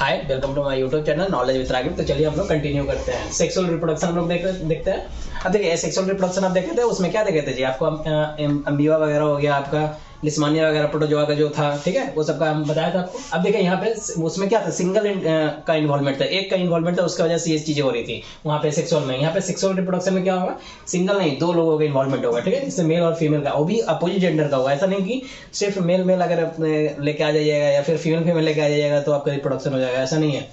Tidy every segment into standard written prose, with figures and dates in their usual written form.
Hi, welcome to my YouTube channel knowledge with Ragib. तो चलिए हम लोग कंटिन्यू करते हैं। सेक्सुअल रिप्रोडक्शन हम लोग देखते हैं। अब देखिए सेक्सुअल रिप्रोडक्शन आप देखे थे, उसमें क्या देखे थे जी? आपको अम्बीवा वगैरह हो गया, आपका लिस्मानिया वगैरह प्रोटोजोआ का जो था, ठीक है, वो सबका हम बताया था आपको। अब देखिए यहाँ पे उसमें क्या था, सिंगल का इन्वॉल्वमेंट था, एक का इन्वॉल्वमेंट था, उसकी वजह से ये चीजें हो रही थी वहाँ पे सेक्सुअल में। यहाँ पे सेक्सुअल रिप्रोडक्शन में क्या होगा, सिंगल नहीं, दो लोगों का इन्वॉल्वमेंट होगा, ठीक है, जिससे मेल और फीमेल का, वो भी अपोजिट जेंडर का होगा। ऐसा नहीं कि सिर्फ मेल मेल अगर लेके आ जाइएगा या फिर फीमेल फीमेल लेके आ जाइएगा तो आपका रिप्रोडक्शन हो जाएगा, ऐसा नहीं है,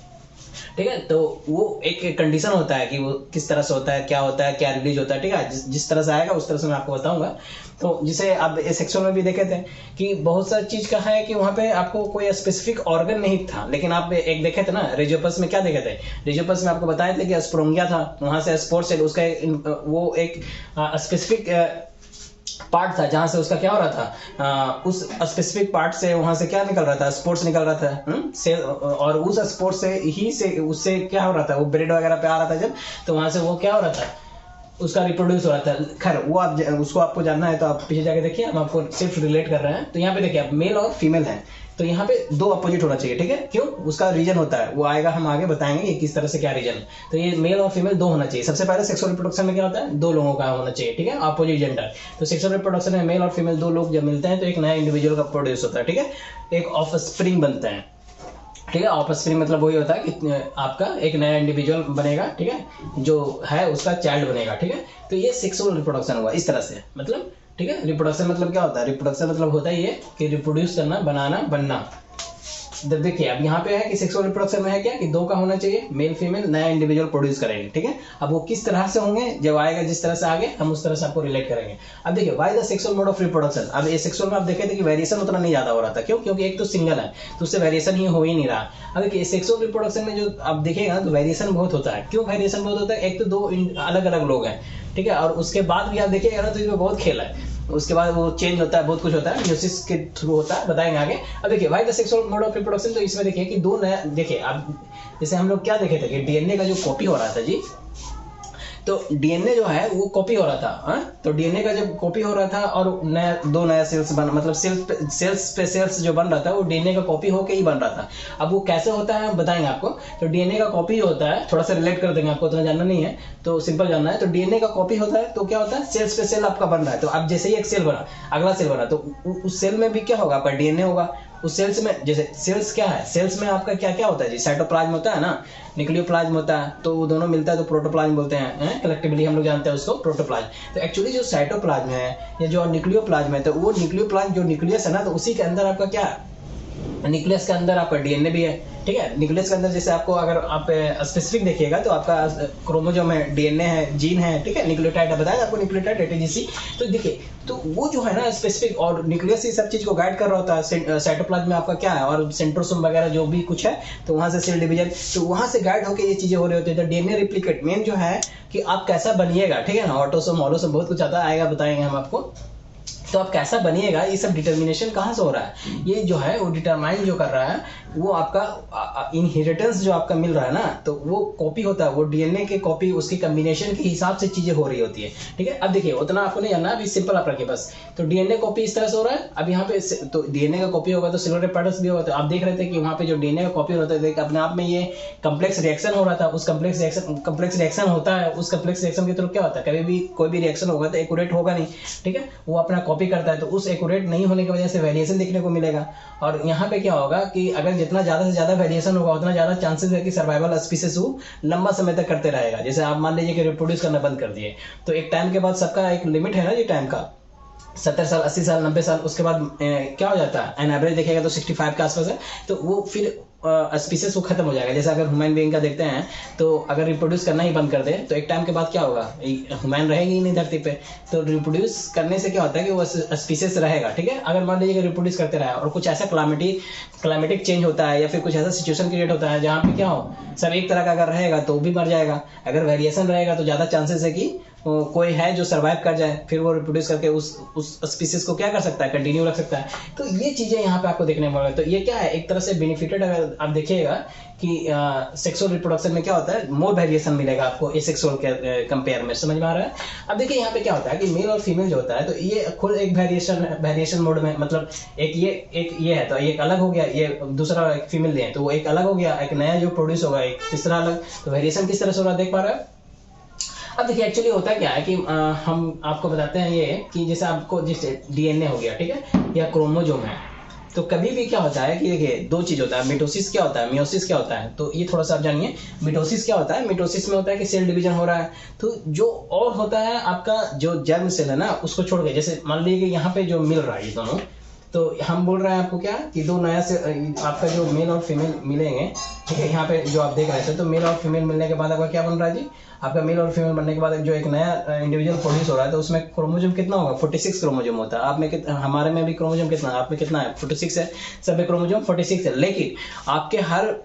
ठीक है। तो वो एक कंडीशन होता है कि वो किस तरह से होता है, क्या रिलीज होता है, ठीक है। जिस तरह से आएगा उस तरह से मैं आपको बताऊंगा। तो जिसे आप सेक्सुअल में भी देखे थे कि बहुत सारी चीज का है कि वहां पे आपको कोई स्पेसिफिक ऑर्गन नहीं था, लेकिन आप एक देखे थे ना रेजियोपस में, क्या देखे थे? रेजियोपस में आपको बताए थे कि स्पोरोंगिया था, वहां से स्पोर सेल, उसका वो एक स्पेसिफिक पार्ट था जहां से उसका क्या हो रहा था, उस स्पेसिफिक पार्ट से वहां से क्या निकल रहा था, स्पोर्ट्स निकल रहा था, सेल, और उस स्पोर्ट्स से उससे क्या हो रहा था, वो ब्रेड वगैरह पे आ रहा था जब, तो वहां से वो क्या हो रहा था, उसका रिप्रोड्यूस हो रहा था। खैर वो आप उसको आपको जानना है तो आप पीछे जाके देखिए, हम आपको सिर्फ रिलेट कर रहे हैं। तो यहाँ पे देखिए आप मेल और फीमेल है, तो यहाँ पे दो अपोजिट होना चाहिए, ठीक है। क्यों? उसका रीजन होता है, वो आएगा, हम आगे बताएंगे कि किस तरह से क्या रीजन है। तो ये मेल और फीमेल दो होना चाहिए। सबसे पहले सेक्सुअल रिप्रोडक्शन में क्या होता है, दो लोगों का होना चाहिए, ठीक है, अपोजिट जेंडर। तो सेक्सुअल रिप्रोडक्शन में मेल और फीमेल दो लोग जब मिलते हैं तो एक नया इंडिविजुअल का प्रोड्यूस होता है, ठीक है, एक ऑफस्प्रिंग बनता है, ठीक है। ऑफस्प्रिंग मतलब वही होता है कि आपका एक नया इंडिविजुअल बनेगा, ठीक है, जो है उसका चाइल्ड बनेगा, ठीक है। तो ये सेक्सुअल रिप्रोडक्शन हुआ इस तरह से, मतलब, ठीक है। रिप्रोडक्शन मतलब क्या होता है? रिप्रोडक्शन मतलब होता है ये कि रिप्रोड्यूस करना, बनाना, बनना। देखिए अब यहाँ पे है कि सेक्सुअल रिप्रोडक्शन में है क्या कि दो का होना चाहिए, मेल फीमेल, नया इंडिविजुअल प्रोड्यूस करेंगे, ठीक है। अब वो किस तरह से होंगे, जब आएगा जिस तरह से आगे हम उस तरह से आपको रिलेट करेंगे। अब देखिए why the sexual mode of reproduction. अब ये सेक्सुअल में आप देखे थे कि वेरिएशन उतना नहीं ज्यादा हो रहा था, क्यों? क्योंकि एक तो सिंगल है तो उससे वेरिएशन ही हो ही नहीं रहा। अब देखिए सेक्सुअल रिप्रोडक्शन में जो आप देखेगा तो वेरिएशन बहुत होता है। क्यों वेरिएशन बहुत होता है? एक तो दो अलग अलग लोग हैं, ठीक है, और उसके बाद भी आप देखिएगा ना तो इसमें बहुत खेल है, उसके बाद वो चेंज होता है, बहुत कुछ होता है, म्यूसिस के थ्रू होता है, बताएंगे आगे। अब देखिए why the sexual mode of reproduction, तो इसमें देखिए कि दो नया, देखिए अब जैसे हम लोग क्या देखे थे कि डीएनए का जो कॉपी हो रहा था जी, तो डीएनए जो है वो कॉपी हो रहा था, तो डीएनए का जब कॉपी हो रहा था और दो नया सेल्स बन, मतलब सेल्स पे सेल्स जो बन रहा था वो डीएनए का कॉपी होके ही बन रहा था। अब वो कैसे होता है बताएंगे आपको। तो डीएनए का कॉपी होता है, थोड़ा सा रिलेट कर देंगे, आपको उतना जानना नहीं है तो सिंपल जानना है। तो डीएनए का कॉपी होता है तो क्या होता है, सेल्स पे सेल आपका बन रहा है। तो अब जैसे ही एक सेल बना, अगला सेल बना, तो उस सेल में भी क्या होगा, आपका डीएनए होगा। उस सेल्स में, जैसे सेल्स क्या है, सेल्स में आपका क्या क्या होता है जी, साइटोप्लाज्म होता है ना, न्यूक्लियोप्लाज्म होता है, तो वो दोनों मिलता है तो प्रोटोप्लाज्म बोलते हैं, कलेक्टिवली हम लोग जानते हैं उसको प्रोटोप्लाज्म। तो एक्चुअली जो साइटोप्लाज्म है या जो न्यूक्लियोप्लाज्म है, तो वो न्यूक्लियोप्लाज्म जो न्यूक्लियस है ना, तो उसी के अंदर आपका क्या, न्यूक्लियस के अंदर आपका डीएनए भी है, ठीक है। न्यूक्लियस के अंदर जैसे आपको अगर आप स्पेसिफिक देखिएगा तो आपका क्रोमोसोम है, डीएनए है, जीन है, ठीक है, न्यूक्लियोटाइड है, बताया आपको न्यूक्लियोटाइड एटीजीसी। तो देखिए तो वो जो है ना स्पेसिफिक, और न्यूक्लियस ही सब चीज को गाइड कर रहा होता है। साइटोप्लाज्म में आपका क्या है, और सेंट्रोसोम वगैरह जो भी कुछ है, तो वहां से सेल डिवीजन, तो वहां से गाइड होकर ये चीजें हो रही होती है। तो डीएनए रिप्लिकेट मेन जो है कि आप कैसा बनिएगा, ठीक है ना, ऑटोसोम ऑलोसोम बहुत कुछ आता है, आएगा, बताएंगे हम आपको। तो आप कैसा बनिएगा, ये सब डिटर्मिनेशन कहाँ से हो रहा है, ये जो है वो डिटरमाइन जो कर रहा है वो आपका इनहेरिटेंस जो आपका मिल रहा है ना, तो वो कॉपी होता है, वो डीएनए के कॉपी, उसकी कॉम्बिनेशन के हिसाब से चीजें हो रही होती है, ठीक है। अब देखिए उतना आपको नहीं जानना, अभी सिंपल आप रखिए बस। तो डीएनए कॉपी इस तरह से हो रहा है। अब यहाँ पे तो डीएनए का कॉपी होगा तो सेलुलर पैटर्न्स भी होगा। तो आप देख रहे थे कि वहाँ पे जो डीएनए का कॉपी होता है अपने आप में ये कम्प्लेक्स रिएक्शन हो रहा था। उस कम्प्लेक्स रिएक्शन होता है, उस कम्प्लेक्स रिएक्शन के थ्रू क्या होता है, कभी भी कोई भी रिएक्शन होगा तो एक्यूरेट होगा नहीं, ठीक है, वो अपना कॉपी करता है। तो उस एक्यूरेट नहीं होने की वजह से वेरिएशन देखने को मिलेगा। और यहाँ पे क्या होगा कि अगर जितना ज्यादा से ज्यादा वेरिएशन होगा उतना ज्यादा चांसेस है कि सर्वाइवल स्पीसीज वो लंबा समय तक करते रहेगा। जैसे आप मान लीजिए कि रिप्रोड्यूस करना बंद कर दिए, तो एक टाइम के बाद सबका एक लिमिट है ना जी टाइम का, 70 साल, 80 साल, 90 साल, उसके बाद क्या हो जाता है, एन एवरेज देखेगा तो 65 के आसपास है, तो वो फिर स्पीसीज वो खत्म हो जाएगा। जैसे अगर ह्यूमन बीइंग का देखते हैं, तो अगर रिप्रोड्यूस करना ही बंद कर दे तो एक टाइम के बाद क्या होगा, ह्यूमन रहेगी ही नहीं धरती पे। तो रिप्रोड्यूस करने से क्या होता है कि वो स्पीसीज रहेगा, ठीक है। अगर मान लीजिए कि रिप्रोड्यूस करते रहा और कुछ ऐसा क्लाइमेटिक चेंज होता है या फिर कुछ ऐसा सिचुएशन क्रिएट होता है जहाँ पे क्या हो, सब एक तरह का अगर रहेगा तो भी मर जाएगा। अगर वेरिएशन रहेगा तो ज्यादा चांसेस है कि कोई है जो सर्वाइव कर जाए, फिर वो रिप्रोड्यूस करके उस स्पीसीज को क्या कर सकता है, कंटिन्यू रख सकता है। तो ये चीजें यहाँ पे आपको देखने को मिलेगा। तो ये क्या है, एक तरह से बेनिफिटेड, अगर आप देखिएगा कि सेक्सुअल रिप्रोडक्शन में क्या होता है, मोर वेरिएशन मिलेगा आपको एसेक्सुअल के कंपेयर में, समझ में आ रहा है। अब देखिए यहाँ पे क्या होता है कि मेल और फीमेल जो होता है, तो ये खुद एक वेरिएशन मोड में, मतलब एक ये है, तो एक अलग हो गया, ये दूसरा एक फीमेल दिए तो वो एक अलग हो गया, एक नया जो प्रोड्यूस होगा एक तीसरा अलग। तो वेरिएशन किस तरह से हो रहा है, देख पा रहे हैं। अब देखिए एक्चुअली होता क्या है कि हम आपको बताते हैं ये कि जैसे आपको जैसे डीएनए हो गया, ठीक है, या क्रोमोजोम है, तो कभी भी क्या होता है कि देखिए दो चीज होता है, मिटोसिस क्या होता है, मियोसिस क्या होता है। तो ये थोड़ा सा आप जानिए। मिटोसिस क्या होता है, मिटोसिस में होता है कि सेल डिवीजन हो रहा है। तो जो और होता है आपका जो जर्म सेल है ना, उसको छोड़ के, जैसे मान लीजिए कि यहाँ पे जो मिल रहा है ये दोनों, तो हम बोल रहे हैं आपको क्या कि दो नया से आपका जो मेल और फीमेल मिलेंगे, ठीक है, यहाँ पे जो आप देख रहे थे, तो मेल और फीमेल मिलने के बाद आपका क्या बन रहा है जी, आपका मेल और फीमेल बनने के बाद जो एक नया इंडिविजुअल प्रोड्यूस हो रहा है, तो उसमें क्रोमोजोम कितना होगा, 46 क्रोमोजोम होता है। आप में हमारे में भी क्रोमोजोम कितना है, आप में कितना है, 46 है, सब में क्रोमोजोम 46 है। लेकिन आपके हर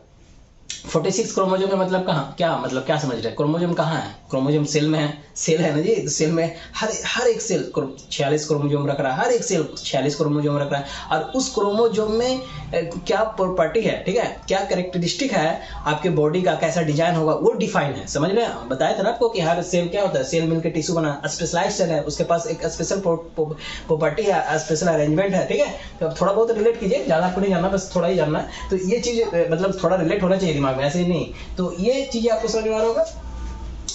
46 क्रोमोजोम का मतलब कहाँ, क्या मतलब क्या समझ रहे हैं, क्रोमोजोम कहाँ है, क्रोमोजोम सेल में है, सेल है ना जी, तो सेल में हर एक सेल 46 क्रोमोजोम रख रहा है, हर एक सेल 46 क्रोमोजोम रख रहा है। और उस क्रोमोजोम में क्या प्रॉपर्टी है, ठीक है, क्या कैरेक्टरिस्टिक है आपके बॉडी का, कैसा डिजाइन होगा, वो डिफाइन है, समझ रहे हैं। बताया था ना आपको कि हर सेल क्या होता है, सेल मिलकर टिश्यू बना, स्पेशलाइज्ड सेल है, उसके पास एक स्पेशल प्रॉपर्टी है, स्पेशल अरेंजमेंट है, ठीक है। तो थोड़ा बहुत रिलेट कीजिए, ज्यादा आपको नहीं जानना, बस थोड़ा ही जानना है। तो ये चीज मतलब थोड़ा रिलेट होना चाहिए दिमाग में, ऐसे ही नहीं। तो ये चीजें आपको समझ में आ रहा होगा।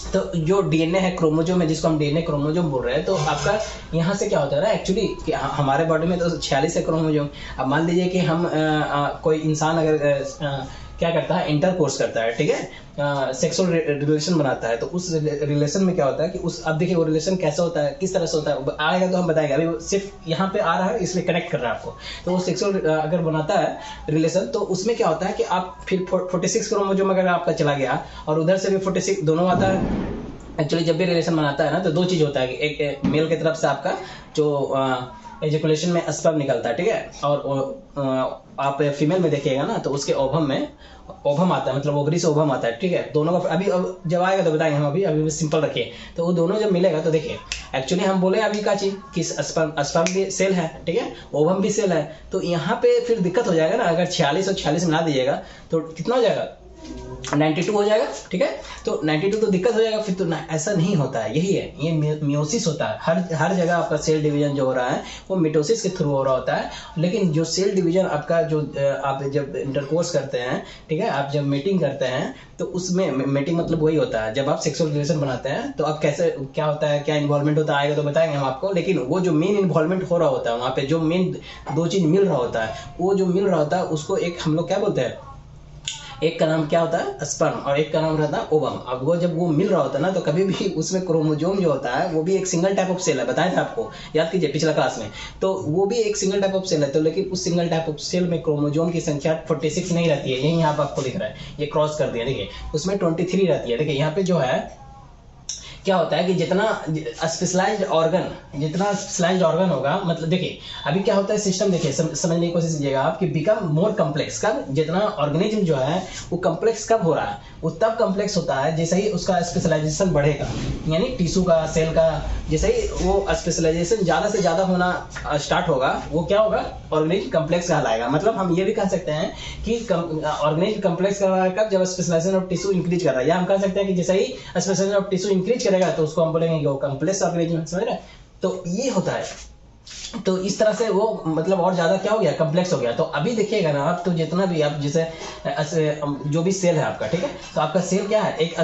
तो जो डीएनए है, क्रोमोजोम है, जिसको हम डीएनए क्रोमोजोम बोल रहे हैं, तो आपका यहाँ से क्या होता है ना एक्चुअली कि हमारे बॉडी में तो 46 है क्रोमोजोम। अब मान लीजिए कि हम कोई इंसान अगर क्या करता है, इंटरकोर्स करता है, ठीक है, सेक्सुअल रिलेशन बनाता है, तो उस रिलेशन में क्या होता है कि उस, अब देखिए वो रिलेशन कैसा होता है, किस तरह से होता है, आएगा तो हम बताएंगे। अभी सिर्फ यहाँ पे आ रहा है इसलिए कनेक्ट कर रहा है आपको। तो वो सेक्सुअल अगर बनाता है रिलेशन, तो उसमें क्या होता है कि आप फिर 46 क्रोमोजोम अगर आपका चला गया और उधर से भी 46 दोनों आता है। एक्चुअली जब भी रिलेशन बनाता है ना, तो दो चीज होता है कि एक मेल की तरफ से आपका जो एजुकेशन में स्पर्म निकलता है, ठीक है, और आप फीमेल में देखिएगा ना, तो उसके ओवम में ओवम आता है, मतलब ओवरी से ओवम आता है, ठीक है। दोनों का अभी जब आएगा तो बताएंगे हम, अभी सिंपल रखिए। तो वो दोनों जब मिलेगा तो देखिए एक्चुअली हम बोले अभी का चीज कि स्पर्म भी सेल है, ठीक है, ओवम भी सेल है। तो यहाँ पे फिर दिक्कत हो जाएगा ना, अगर 46 और 46 मिला दीजिएगा तो कितना हो जाएगा, 92 हो जाएगा, ठीक है। तो 92 तो दिक्कत हो जाएगा फिर, तो ऐसा नहीं होता है, यही है, ये मियोसिस होता है। हर जगह आपका सेल डिवीजन जो हो रहा है वो मिटोसिस के थ्रू हो रहा होता है। लेकिन जो सेल डिवीजन आपका जो आप जब इंटरकोर्स करते हैं, ठीक है, आप जब मीटिंग करते हैं, तो उसमें मीटिंग मतलब वही होता है, जब आप सेक्सुअल रिलेशन बनाते हैं तो आप कैसे क्या होता है, क्या इन्वॉल्वमेंट होता है, आएगा तो बताएंगे हम आपको। लेकिन वो जो मेन इन्वॉल्वमेंट हो रहा होता है वहाँ पे, जो मेन दो चीज मिल रहा होता है, वो जो मिल रहा होता है उसको एक हम लोग क्या बोलते हैं, एक का नाम क्या होता है स्पर्म और एक का नाम रहता है ओवम। अब वो जब वो मिल रहा होता है ना, तो कभी भी उसमें क्रोमोजोम जो होता है वो भी एक सिंगल टाइप ऑफ सेल है, बताया था आपको, याद कीजिए पिछला क्लास में। तो वो भी एक सिंगल टाइप ऑफ सेल है, तो लेकिन उस सिंगल टाइप ऑफ सेल में क्रोमोजोम की संख्या 46 नहीं रहती है, यही यहाँ पे आपको दिख रहा है, ये क्रॉस कर दिया, देखिए उसमें 23 रहती है। देखिए यहाँ पे जो है क्या होता है कि जितना स्पेशलाइज्ड ऑर्गन होगा, मतलब देखिए अभी क्या होता है सिस्टम, देखिए समझने की कोशिश कीजिएगा आप, कि बिकम मोर कम्प्लेक्स कब, जितना ऑर्गेनिज्म जो है वो कम्प्लेक्स कब हो रहा है, वो तब कम्प्लेक्स होता है जैसे ही उसका स्पेशलाइजेशन बढ़ेगा, यानी टिश्यू का, सेल का, जैसे ही वो स्पेशलाइजेशन ज्यादा से ज्यादा होना स्टार्ट होगा, वो क्या होगा, ऑर्गेनिज्म कम्प्लेक्स कहलाएगा। मतलब हम ये भी कह सकते हैं कि ऑर्गेनिज्म कम्प्लेक्स कब, जब स्पेशलाइजेशन ऑफ टिश्यू इंक्रीज कर रहा है, या हम कह सकते हैं कि जैसे ही स्पेशलाइजेशन ऑफ टिश्यू इंक्रीज करेगा तो उसको हम बोलेंगे कि वो कम्प्लेक्स ऑर्गेनिज्म, समझ रहे हैं। तो ये होता है, तो इस तरह से वो मतलब और ज्यादा क्या हो गया, कम्प्लेक्स हो गया। तो अभी देखिएगा ना आप, तो जितना भी आप जैसे जो भी सेल है आपका, ठीक है, तो आपका सेल क्या है, एक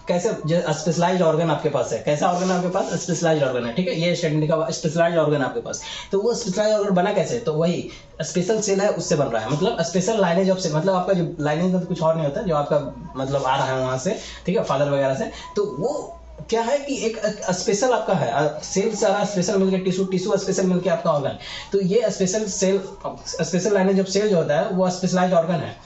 कैसे स्पेशलाइज्ड ऑर्गन आपके पास है, कैसा ऑर्गन आपके पास, स्पेशलाइज्ड ऑर्गन है, ठीक है, ये स्टैंडिंग का स्पेशलाइज्ड ऑर्गन आपके पास। तो वो स्पेशलाइज्ड ऑर्गन बना कैसे, तो वही स्पेशल सेल है उससे बन रहा है, मतलब स्पेशल लाइनेज ऑफ सेल, मतलब आपका जो लाइनेज में कुछ और नहीं होता, जो आपका मतलब आ रहा है वहां से, ठीक है, फादर वगैरह से, तो वो क्या है कि एक स्पेशल आपका है, सेल सारा स्पेशल मिलकर टिश्यू स्पेशल मिलकर आपका ऑर्गन। तो ये special cell, special lineage of cell जो होता है वो स्पेशलाइज्ड ऑर्गन है।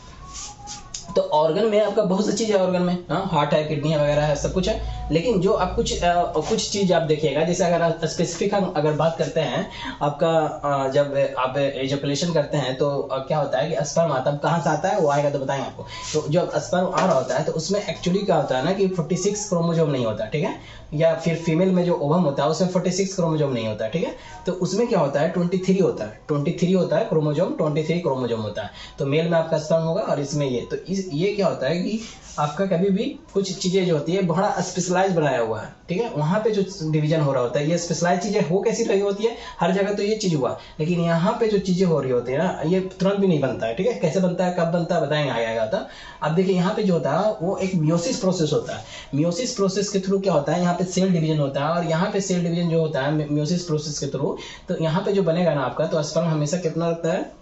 तो ऑर्गन में आपका बहुत सी चीज है, ऑर्गन में हार्ट है, किडनी है वगैरह है, सब कुछ है। लेकिन जो आप कुछ चीज आप देखिएगा, जैसे अगर स्पेसिफिक हम अगर बात करते हैं आपका जब आप एजुकेशन करते हैं तो क्या होता है कि स्पर्म आता है, कहाँ से आता है वो आएगा तो बताएंगे आपको। तो जब स्पर्म आ रहा होता है तो उसमें एक्चुअली क्या होता है ना कि 46 क्रोमोसोम नहीं होता, ठीक है, या फिर फीमेल में जो ओवम होता है उसमें 46 क्रोमोसोम नहीं होता, ठीक है। तो उसमें क्या होता है 23 होता है, 23 होता है क्रोमोसोम, 23 क्रोमोसोम होता है। तो मेल में आपका स्पर्म होगा और इसमें ये, तो ये क्या होता है कि आपका कभी भी कुछ चीजें जो होती है बड़ा स्पेशलाइज बनाया हुआ है, ठीक है, वहां पे जो डिवीजन हो रहा होता है, ये स्पेशलाइज चीजें हो कैसी रही होती है, हर जगह तो ये चीज हुआ, लेकिन यहाँ पे जो चीजें हो रही होती है ना, ये तुरंत भी नहीं बनता है, ठीक है। कैसे बनता है, कब बनता है, बताएंगे आगे आएगा। तो अब देखिए यहाँ पे जो होता है वो एक मियोसिस प्रोसेस होता है। मियोसिस प्रोसेस के थ्रू क्या होता है, यहाँ पे सेल डिवीजन होता है, और यहाँ पे सेल डिवीजन जो होता है मियोसिस प्रोसेस के थ्रू, तो यहाँ पे जो बनेगा ना आपका, तो स्पर्म हमेशा कितना रखता है,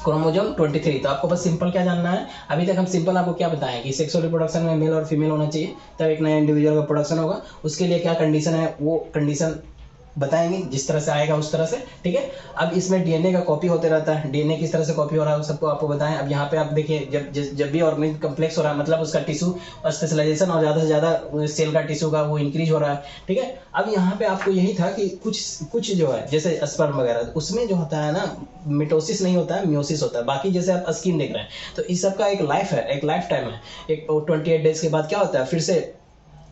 क्रोमोसोम 23। तो आपको बस सिंपल क्या जानना है, अभी तक हम सिंपल आपको क्या बताएं कि सेक्सुअल रिप्रोडक्शन में मेल और फीमेल होना चाहिए, तब एक नया इंडिविजुअल का प्रोडक्शन होगा। उसके लिए क्या कंडीशन है वो कंडीशन बताएंगे, जिस तरह से आएगा उस तरह से, ठीक है। अब इसमें डीएनए का कॉपी होते रहता है, डीएनए किस तरह से कॉपी हो रहा है सबको आपको बताएं। अब यहाँ पे आप देखिए जब भी ऑर्गेनिज्म कम्प्लेक्स हो रहा है, मतलब उसका टिश्यू स्पेशलाइजेशन और ज़्यादा से ज़्यादा सेल का टिश्यू का वो इंक्रीज हो रहा है, ठीक है। अब यहाँ पे आपको यही था कि कुछ जो है जैसे स्पर्म वगैरह, उसमें जो होता है ना मिटोसिस नहीं होता है, मियोसिस होता है। बाकी जैसे आप स्किन देख रहे हैं तो इस सब का एक लाइफ है, एक लाइफ टाइम है। एक 28 डेज के बाद क्या होता है, फिर से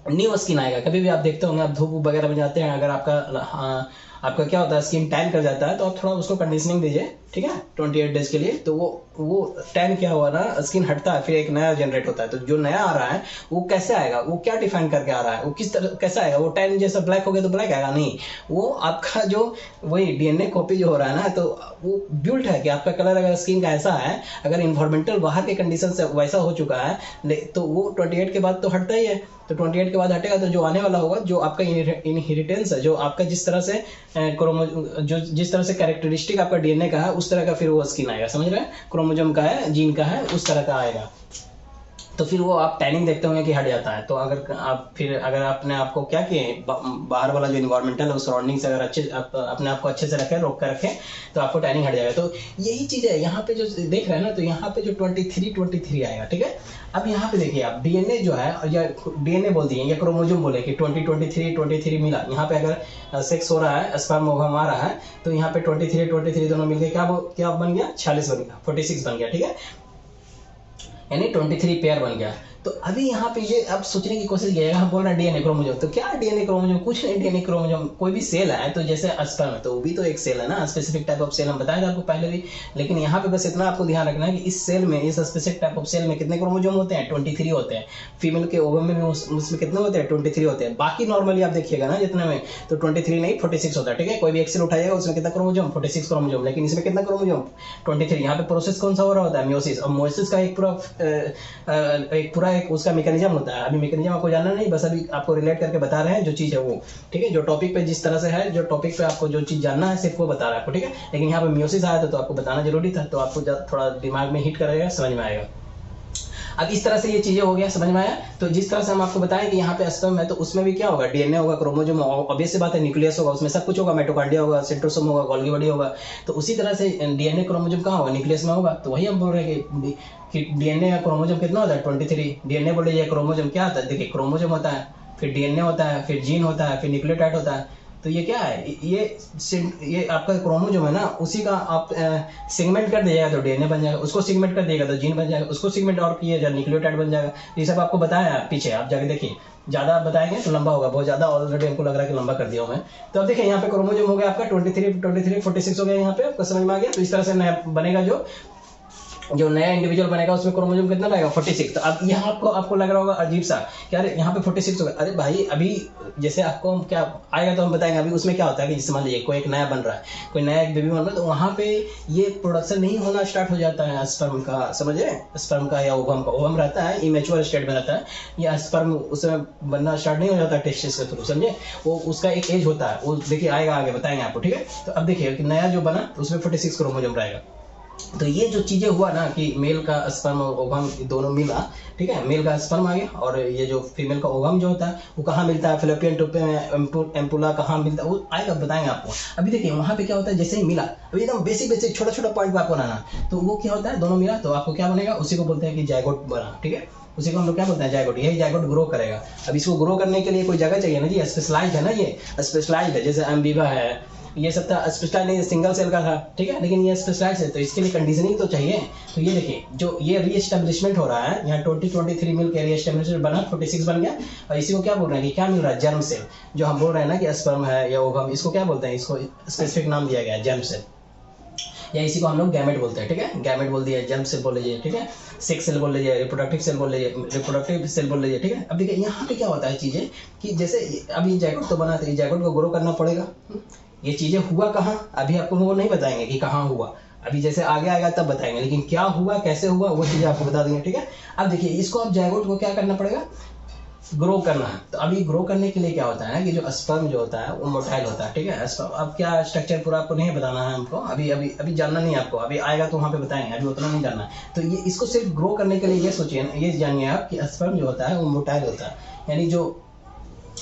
न्यू स्किन आएगा। कभी भी आप देखते होंगे, आप धूप वगैरह में जाते हैं, अगर आपका क्या होता है स्किन टैन कर जाता है, तो आप थोड़ा उसको कंडीशनिंग दीजिए, ठीक है, 28 डेज के लिए। तो वो टैन क्या हुआ ना, स्किन हटता है, फिर एक नया जनरेट होता है। तो जो नया आ रहा है वो कैसे आएगा, वो क्या डिफाइन करके आ रहा है, वो किस तरह कैसा आएगा, वो टैन जैसा ब्लैक हो गया तो ब्लैक आएगा नहीं, वो आपका जो वही डीएनए कॉपी जो हो रहा है ना, तो वो बिल्ट है कि आपका कलर अगर स्किन का ऐसा है, अगर इन्वायरमेंटल बाहर के कंडीशन से वैसा हो चुका है, तो वो 28 के बाद तो हटता ही है। तो 28 के बाद हटेगा, तो जो आने वाला होगा, जो आपका इनहेरिटेंस है, जो आपका जिस तरह से जिस तरह से कैरेक्टरिस्टिक आपका डीएनए का है, उस तरह का फिर वो स्किन आएगा, समझ रहे हैं, क्रोमोसोम का है, जीन का है, उस तरह का आएगा। तो फिर वो आप टैनिंग देखते होंगे कि हट जाता है। तो अगर आपने आपको क्या किए, बाहर वाला जो इन्वायरमेंटल है उस सराउंडिंग से अगर अपने आप को अच्छे से रखें, रोक कर रखें, तो आपको टैनिंग हट जाएगा। तो यही चीज़ है यहाँ पे जो देख रहे हैं ना, तो यहाँ पे जो 23 आएगा, ठीक है। अब यहाँ पे देखिए आप डीएनए जो है, या डीएनए बोल दिए या क्रोमोसोम बोले कि 23 मिला, यहाँ पे अगर सेक्स हो रहा है, स्पर्म ओवम आ रहा है, तो यहाँ पे 23 दोनों मिलकर क्या बन गया, 46 बन गया, 46 बन गया, ठीक है, यानी 23 पेयर बन गया। तो अभी यहाँ पे ये अब सोचने की कोशिश किया, हम बोल रहे हैं डीएनए क्रोमोसोम, तो क्या डीएनए क्रोमोसोम, कुछ नहीं। डीएनए क्रोमोसोम कोई भी सेल है, तो जैसे स्पर्म है तो वो भी तो एक सेल है ना, स्पेसिफिक टाइप ऑफ सेल, हम बताए थे आपको पहले भी। लेकिन यहाँ पे बस इतना आपको ध्यान रखना है कि इस सेल में, इस स्पेसिफिक टाइप ऑफ सेल में कितने क्रोमोसोम होते हैं, 23 होते हैं। फीमेल के ओवम में उसमें कितने होते हैं, 23 होते हैं। बाकी नॉर्मली आप देखिएगा ना जितने में, तो 23 नहीं 46 होता है, ठीक है। कोई भी एक्सेल उठाइएगा उसमें कितना क्रोमोसोम, 46 क्रोमोसोम, लेकिन इसमें कितना क्रोमोसोम, 23। यहाँ पे प्रोसेस कौन सा हो रहा होता है, मियोसिस। और मियोसिस का एक पूरा एक उसका मैकेनिज्म होता है। अभी मैकेनिज्म आपको जानना नहीं, बस अभी आपको रिलेट करके बता रहे हैं जो चीज़ है वो, ठीक है। जो टॉपिक पे जिस तरह से है, जो टॉपिक पे आपको जो चीज़ जानना है सिर्फ वो बता रहा है आपको, ठीक है। लेकिन यहाँ पे मियोसिस आया था तो आपको बताना जरूरी था, तो आपको थोड़ा दिमाग में हिट करेगा, समझ में आएगा। अब इस तरह से ये चीजें हो गया, समझ में आया। तो जिस तरह से हम आपको बताएं कि यहाँ पे स्पर्म है, तो उसमें भी क्या होगा, डीएनए होगा, क्रोमोसोम, ऑब्वियस सी बात है, न्यूक्लियस होगा, उसमें सब कुछ होगा, माइटोकॉन्ड्रिया होगा, सेंट्रोसोम होगा, गोल्गी बॉडी होगा। तो उसी तरह से डीएनए क्रोमोसोम कहाँ होगा, न्यूक्लियस में होगा। तो वही हम बोल रहे हैं कि डीएनए या क्रोमोसोम कितना होता है, 23। डीएनए बोले या क्रोमोसोम क्या होता है, देखिए क्रोमोसोम होता है, फिर डीएनए होता है, फिर जीन होता है, फिर न्यूक्लियोटाइड होता है। तो ये क्या है, ये आपका क्रोमोसोम है ना, उसी का आप सेगमेंट कर दिएगा तो डीएनए बन जाएगा, उसको सेगमेंट कर दिएगा तो जीन बन जाएगा, उसको सेगमेंट और किया जाए न्यूक्लियोटाइड बन जाएगा। ये सब आपको बताया पीछे, आप जाके देखिए, ज्यादा बताएंगे तो लंबा होगा, बहुत ज्यादा ऑलरेडी हमको लग रहा है कि लंबा कर दिया मैं। तो अब देखिए यहाँ पे क्रोमोसोम हो गया आपका 23 46 हो गया, यहाँ पे आपको समझ में आ गया। तो इस तरह से नया बनेगा, जो नया इंडिविजुअल बनेगा उसमें क्रोमोसोम कितना रहेगा, 46। तो अब यहाँ आपको लग रहा होगा अजीब सा, क्या अरे यहाँ पे 46 होगा। अरे भाई अभी जैसे आपको क्या आएगा तो हम बताएंगे। अभी उसमें क्या होता है कि जैसे मान लीजिए कोई एक नया बन रहा है, कोई नया एक बेबी बन रहा है, तो वहाँ पे ये प्रोडक्शन नहीं होना स्टार्ट हो जाता है स्पर्म का, समझे, स्पर्म का या ओवम का। ओवम रहता है इमेच्योर स्टेट में रहता है, या स्पर्म उसमें बनना स्टार्ट नहीं हो जाता टेस्टिस के थ्रू, समझे। वो उसका एक एज होता है, वो देखिए आएगा आगे बताएंगे आपको, ठीक है। तो अब देखिए कि नया जो बना उसमें 46 क्रोमोसोम रहेगा। तो ये जो चीजें हुआ ना कि मेल का स्पर्म और ओवम दोनों मिला, ठीक है, मेल का स्पर्म आ गया, और ये जो फीमेल का ओवम जो होता है वो कहाँ मिलता है, फिलोपियन ट्यूब में एम्पुला कहाँ मिलता है, वो आएगा बताएंगे आपको। अभी देखिए वहाँ पे क्या होता है, जैसे ही मिला, अभी एकदम बेसिक छोटा छोटा पॉइंट आपको बनाना, तो वो क्या होता है, दोनों मिला तो आपको क्या बनेगा, उसी को बोलते हैं कि जायगोट बना, ठीक है। उसी को हम लोग क्या बोलते हैं, जायगोट। यही जायगोट ग्रो करेगा। अब इसको ग्रो करने के लिए कोई जगह चाहिए ना जी, स्पेशलाइज्ड है ना, ये स्पेशलाइज्ड है। जैसे अमीबा है, ये सब था स्पेशलाइज नहीं, सिंगल सेल का था, ठीक है, लेकिन ये स्पेशलाइज है, तो इसके लिए कंडीशनिंग तो चाहिए। तो ये देखिए जो ये रीएस्टेब्लिशमेंट हो रहा है यहाँ 2023 मिल के रीएस्टेब्लिशमेंट बना, 46 बन गया। और इसी को क्या बोल रहे हैं कि क्या मिल रहा है, जर्म सेल। जो हम बोल रहे हैं ना कि स्पर्म है या ओवम, इसको क्या बोलते हैं, इसको स्पेसिफिक नाम दिया गया है जर्म सेल, या इसी को हम लोग गैमेट बोलते हैं, ठीक है। गैमेट बोल दिया, जर्म सेल बोल लीजिए, ठीक है, सेक्स सेल बोल लीजिए, रिप्रोडक्टिव सेल बोल लीजिए, रिप्रोडक्टिव सेल बोल लीजिए, ठीक है। अब देखिए यहाँ पे क्या होता है चीजें कि जैसे अभी जायगोट तो बना, तो जायगोट को ग्रो करना पड़ेगा। ये चीजें हुआ कहाँ, अभी आपको वो नहीं बताएंगे कि कहाँ हुआ, अभी जैसे आगे आएगा तब बताएंगे, लेकिन क्या हुआ कैसे हुआ वो चीजें आपको बता देंगे, ठीक है। अब देखिए इसको अब जायगोट को क्या करना पड़ेगा, ग्रो करना है। तो अभी ग्रो करने के लिए क्या होता है कि जो स्पर्म जो होता है वो मोटाइल होता है, ठीक है। स्पर्म अब क्या स्ट्रक्चर पूरा आपको नहीं बताना है हमको, अभी अभी अभी जानना नहीं है आपको, अभी आएगा तो वहाँ पे बताएंगे, अभी उतना नहीं जानना है। तो ये इसको सिर्फ ग्रो करने के लिए ये सोचिए, ये जानिए आप कि स्पर्म जो होता है वो मोटाइल होता है, यानी जो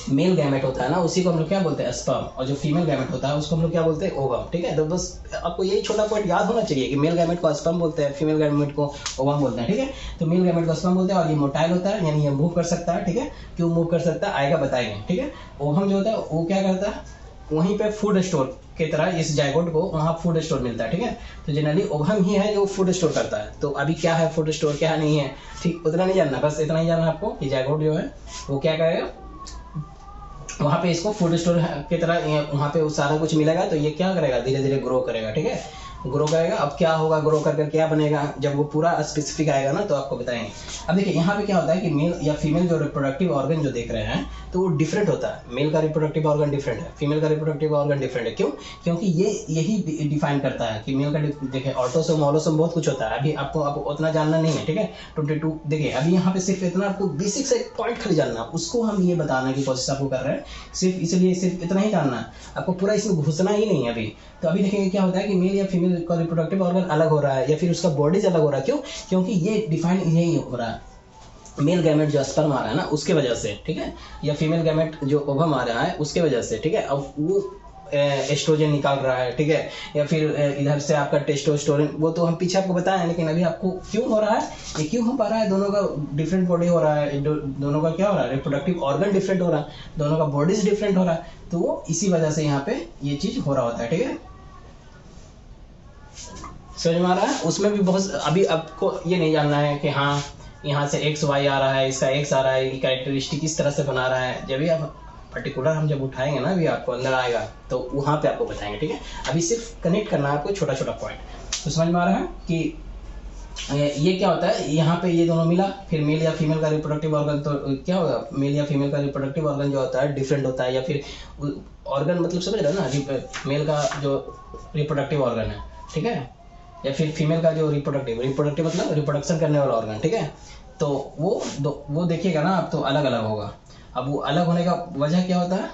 मेल गैमेट होता है ना उसी को हम लोग क्या बोलते हैं, स्पर्म, और जो फीमेल गैमेट होता है उसको हम लोग क्या बोलते हैं, ओवम, ठीक है। तो बस आपको यही छोटा पॉइंट याद होना चाहिए कि मेल गैमेट को स्पर्म बोलते हैं, फीमेल गैमेट को ओवम बोलते हैं, ठीक है। तो मेल गैमेट को स्पर्म बोलते हैं और ये मोटाइल होता है, यानी ये मूव कर सकता है, ठीक है। क्यों मूव कर सकता है आएगा बताएंगे, ठीक है। ओवम जो होता है वो क्या करता है, वहीं पे फूड स्टोर की तरह इस जायगोट को वहाँ फूड स्टोर मिलता है, ठीक है। तो जनरली ओवम ही है जो फूड स्टोर करता है। तो अभी क्या है फूड स्टोर, क्या नहीं है, ठीक उतना नहीं जानना, बस इतना ही जानना आपको कि जायगोट जो है वो क्या करेगा, वहाँ पे इसको फूड स्टोर की तरह वहाँ पे सारा कुछ मिलेगा, तो ये क्या करेगा, धीरे धीरे ग्रो करेगा, ठीक है, ग्रो करेगा। अब क्या होगा, ग्रो करके क्या बनेगा, जब वो पूरा स्पेसिफिक आएगा ना तो आपको बताएंगे। अब देखिए यहाँ पे क्या होता है कि मेल या फीमेल जो रिप्रोडक्टिव ऑर्गन जो देख रहे हैं तो वो डिफरेंट होता है। मेल का रिप्रोडक्टिव ऑर्गन डिफरेंट है, फीमेल का रिप्रोडक्टिव ऑर्गन डिफरेंट है। क्यों, क्योंकि ये यही डिफाइन करता है कि मेल का देखिए ऑटोसोम ऑलोसोम बहुत कुछ होता है, अभी आपको उतना जानना नहीं है, ठीक है। 22 देखिए अभी यहाँ पे सिर्फ इतना आपको बेसिक से एक पॉइंट खाली जानना, उसको हम ये बताना की कोशिश आपको कर रहे हैं, सिर्फ इसलिए सिर्फ इतना ही जानना है आपको, पूरा इसमें घुसना ही नहीं है अभी। तो अभी देखेंगे क्या होता है कि मेल या फीमेल का रिप्रोडक्टिव ऑर्गन अलग हो रहा है या फिर उसका बॉडीज अलग हो रहा है। क्यों, क्योंकि ये डिफाइन यही हो रहा है, मेल गैमेट जो स्पर्म आ रहा है ना उसके वजह से, ठीक है, या फीमेल गैमेट जो ओवम आ रहा है उसके वजह से, ठीक है। अब वो एस्ट्रोजन निकाल रहा है, ठीक है, या फिर इधर से आपका टेस्टोस्टेरोन, वो तो हम पीछे आपको बताएं, लेकिन अभी आपको क्यों हो रहा है, ये क्यों हो पा रहा है, दोनों का डिफरेंट बॉडी हो रहा है, दोनों का क्या हो रहा है, रिप्रोडक्टिव ऑर्गन डिफरेंट हो रहा है, दोनों का बॉडीज डिफरेंट हो रहा है, तो वो इसी वजह से यहाँ पे ये चीज हो रहा होता है, ठीक है। समझ में आ रहा है, उसमें भी बहुत, अभी आपको ये नहीं जानना है कि हाँ यहाँ से एक्स वाई आ रहा है, इसका एक्स आ रहा है, कैरेक्टरिस्टिक किस तरह से बना रहा है, जब भी आप पर्टिकुलर हम जब उठाएंगे ना अभी आपको अंदर आएगा तो वहाँ पे आपको बताएंगे, ठीक है। अभी सिर्फ कनेक्ट करना है आपको छोटा छोटा पॉइंट। तो समझ में आ रहा है कि ये क्या होता है, यहाँ पे ये दोनों मिला, फिर मेल या फीमेल का रिप्रोडक्टिव ऑर्गन, तो क्या होगा, मेल या फीमेल का रिप्रोडक्टिव ऑर्गन जो होता है डिफरेंट होता है, या फिर ऑर्गन मतलब समझ रहे हो ना, मेल का जो रिप्रोडक्टिव ऑर्गन है, ठीक है, या फिर फीमेल का जो रिप्रोडक्टिव मतलब रिप्रोडक्शन करने वाला ऑर्गन, ठीक है। तो वो देखिएगा ना आप तो अलग अलग होगा। अब वो अलग होने का वजह क्या होता है,